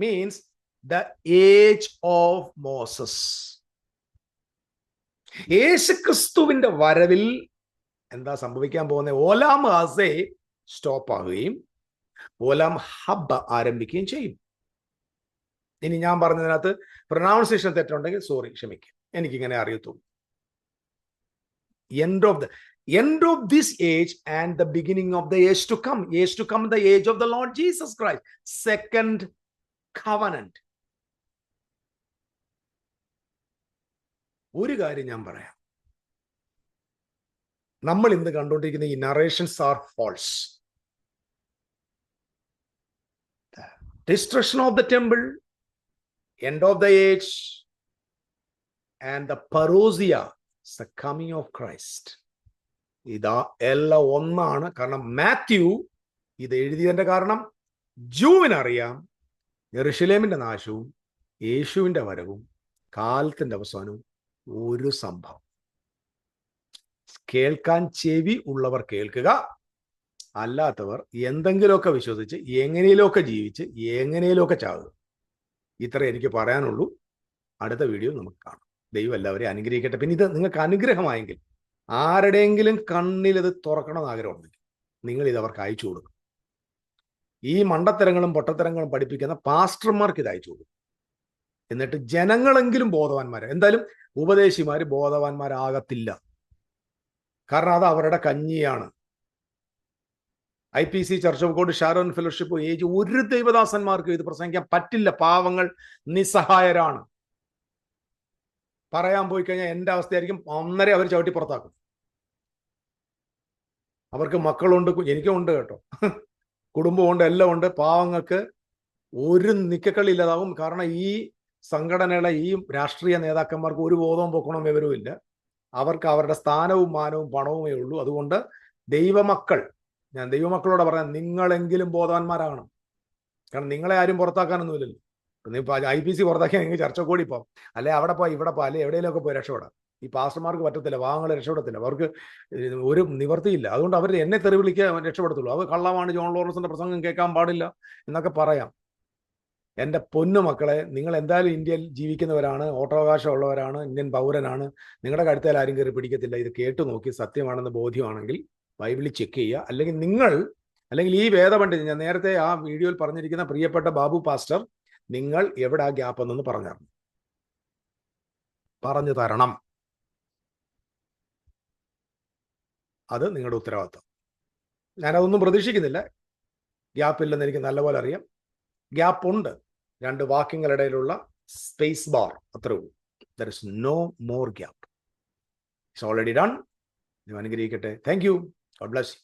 means the age of Moses. യേശുക്രിസ്തുവിന്റെ വരവിൽ എന്താ സംഭവിക്കാൻ പോകുന്നത്? ഓലാം ഹസേ സ്റ്റോപ്പ് ആകുകയും ഓലാം ഹബ്ബ ആരംഭിക്കുകയും ചെയ്യും. ഇനി ഞാൻ പറഞ്ഞതിനകത്ത് പ്രൊനൗൺസിയേഷൻ തെറ്റുണ്ടെങ്കിൽ സോറി, ക്ഷമിക്കുക, എനിക്കിങ്ങനെ അറിയത്തുള്ളൂ. End of this age and the beginning of the age to come. Age to come, the age of the Lord Jesus Christ. Second covenant. ഒരു കാര്യം ഞാൻ പറയാം, നമ്മൾ ഇന്ന് കണ്ടുകൊണ്ടിരിക്കുന്ന ഈ narrations are false. destruction of the temple, end of the age, and the parousia, the coming of Christ. ഇതാ എല്ലാം ഒന്നാണ്. കാരണം മാത്യു ഇത് എഴുതിയതിന്റെ കാരണം ജൂവിനറിയാം യെരുശലേമിന്റെ നാശവും യേശുവിന്റെ വരവും കാലത്തിന്റെ അവസാനവും ഒരു സംഭവം. കേൾക്കാൻ ചെവി ഉള്ളവർ കേൾക്കുക, അല്ലാത്തവർ എന്തെങ്കിലുമൊക്കെ വിശ്വസിച്ച് എങ്ങനെയൊക്കെ ജീവിച്ച് എങ്ങനെയൊക്കെ ചാകുക. ഇത്ര എനിക്ക് പറയാനുള്ളൂ. അടുത്ത വീഡിയോ നമുക്ക് കാണാം. ദൈവം എല്ലാവരെയും അനുഗ്രഹിക്കട്ടെ. പിന്നെ ഇത് നിങ്ങൾക്ക് അനുഗ്രഹമായെങ്കിൽ, ആരുടെയെങ്കിലും കണ്ണിൽ ഇത് തുറക്കണമെന്ന് ആഗ്രഹമുണ്ടെങ്കിൽ നിങ്ങൾ ഇത് അവർക്ക് അയച്ചു കൊടുക്കും. ഈ മണ്ടത്തരങ്ങളും പൊട്ടത്തരങ്ങളും പഠിപ്പിക്കുന്ന പാസ്റ്റർമാർക്ക് ഇത് അയച്ചു കൊടുക്കും. എന്നിട്ട് ജനങ്ങളെങ്കിലും ബോധവാന്മാരെ, എന്തായാലും ഉപദേശിമാർ ബോധവാന്മാരാകത്തില്ല. കാരണം അത് അവരുടെ കഞ്ഞിയാണ്. IPC, church of God, Sharon fellowship, age ഒരു ദൈവദാസന്മാർക്കും ഇത് പ്രസംഗിക്കാൻ പറ്റില്ല. പാവങ്ങൾ നിസ്സഹായരാണ്. പറയാൻ പോയി കഴിഞ്ഞാൽ എൻ്റെ അവസ്ഥയായിരിക്കും, ഒന്നര അവർ ചവിട്ടി പുറത്താക്കും. അവർക്ക് മക്കളുണ്ട്, എനിക്കും ഉണ്ട് കേട്ടോ, കുടുംബമുണ്ട്, എല്ലാം ഉണ്ട്. പാവങ്ങൾക്ക് ഒരു നിക്കക്കളി ഇല്ലാതാവും. കാരണം ഈ സംഘടനകളെ, ഈ രാഷ്ട്രീയ നേതാക്കന്മാർക്ക് ഒരു ബോധവും പൊക്കണവും വിവരവും ഇല്ല. അവർക്ക് അവരുടെ സ്ഥാനവും മാനവും പണവുമേ ഉള്ളൂ. അതുകൊണ്ട് ദൈവമക്കൾ, ഞാൻ ദൈവമക്കളോട് പറയാം, നിങ്ങളെങ്കിലും ബോധവാന്മാരാകണം. കാരണം നിങ്ങളെ ആരും പുറത്താക്കാനൊന്നുമില്ലല്ലോ. IPC പുറത്താക്കിയാൽ നിങ്ങൾ ചർച്ച കൂടി പോകാം, അല്ലെ അവിടെ പോയി ഇവിടെ പോ, അല്ലെ എവിടെയെങ്കിലുമൊക്കെ പോയി രക്ഷപ്പെടാം. ഈ പാസ്റ്റർമാർക്ക് പറ്റത്തില്ല, വാഹങ്ങൾ രക്ഷപ്പെടത്തില്ല, അവർക്ക് ഒരു നിവർത്തിയില്ല. അതുകൊണ്ട് അവർ എന്നെ തെറി വിളിക്കുക രക്ഷപ്പെടത്തുള്ളൂ. അത് കള്ളമാണ്, ജോൺ ലോറൻസിന്റെ പ്രസംഗം കേൾക്കാൻ പാടില്ല എന്നൊക്കെ പറയാം. എൻ്റെ പൊന്നു മക്കളെ, നിങ്ങൾ എന്തായാലും ഇന്ത്യയിൽ ജീവിക്കുന്നവരാണ്, വോട്ടവകാശം ഉള്ളവരാണ്, ഇന്ത്യൻ പൗരനാണ്. നിങ്ങളുടെ കഴുത്തേൽ ആരും കയറി പിടിക്കത്തില്ല. ഇത് കേട്ടു നോക്കി സത്യമാണെന്ന് ബോധ്യമാണെങ്കിൽ ബൈബിളിൽ ചെക്ക് ചെയ്യുക. അല്ലെങ്കിൽ ഈ വേദപണ്ഡിതൻ, ഞാൻ നേരത്തെ ആ വീഡിയോയിൽ പറഞ്ഞിരിക്കുന്ന പ്രിയപ്പെട്ട ബാബു പാസ്റ്റർ, നിങ്ങൾ എവിടെ ആ ഗ്യാപ്പ് എന്നൊന്ന് പറഞ്ഞു തരണം. അത് നിങ്ങളുടെ ഉത്തരവാദിത്വം. ഞാനതൊന്നും പ്രതീക്ഷിക്കുന്നില്ല. ഗ്യാപ്പില്ലെന്ന് എനിക്ക് നല്ലപോലെ അറിയാം. ഗ്യാപ്പ് ഉണ്ട്, രണ്ട് വാക്യങ്ങളിടയിലുള്ള സ്പേസ് ബാർ, അത്രേ ഉള്ളൂ. There is no more gap. It's already done. അനുഗ്രഹിക്കട്ടെ. Thank you. God bless U.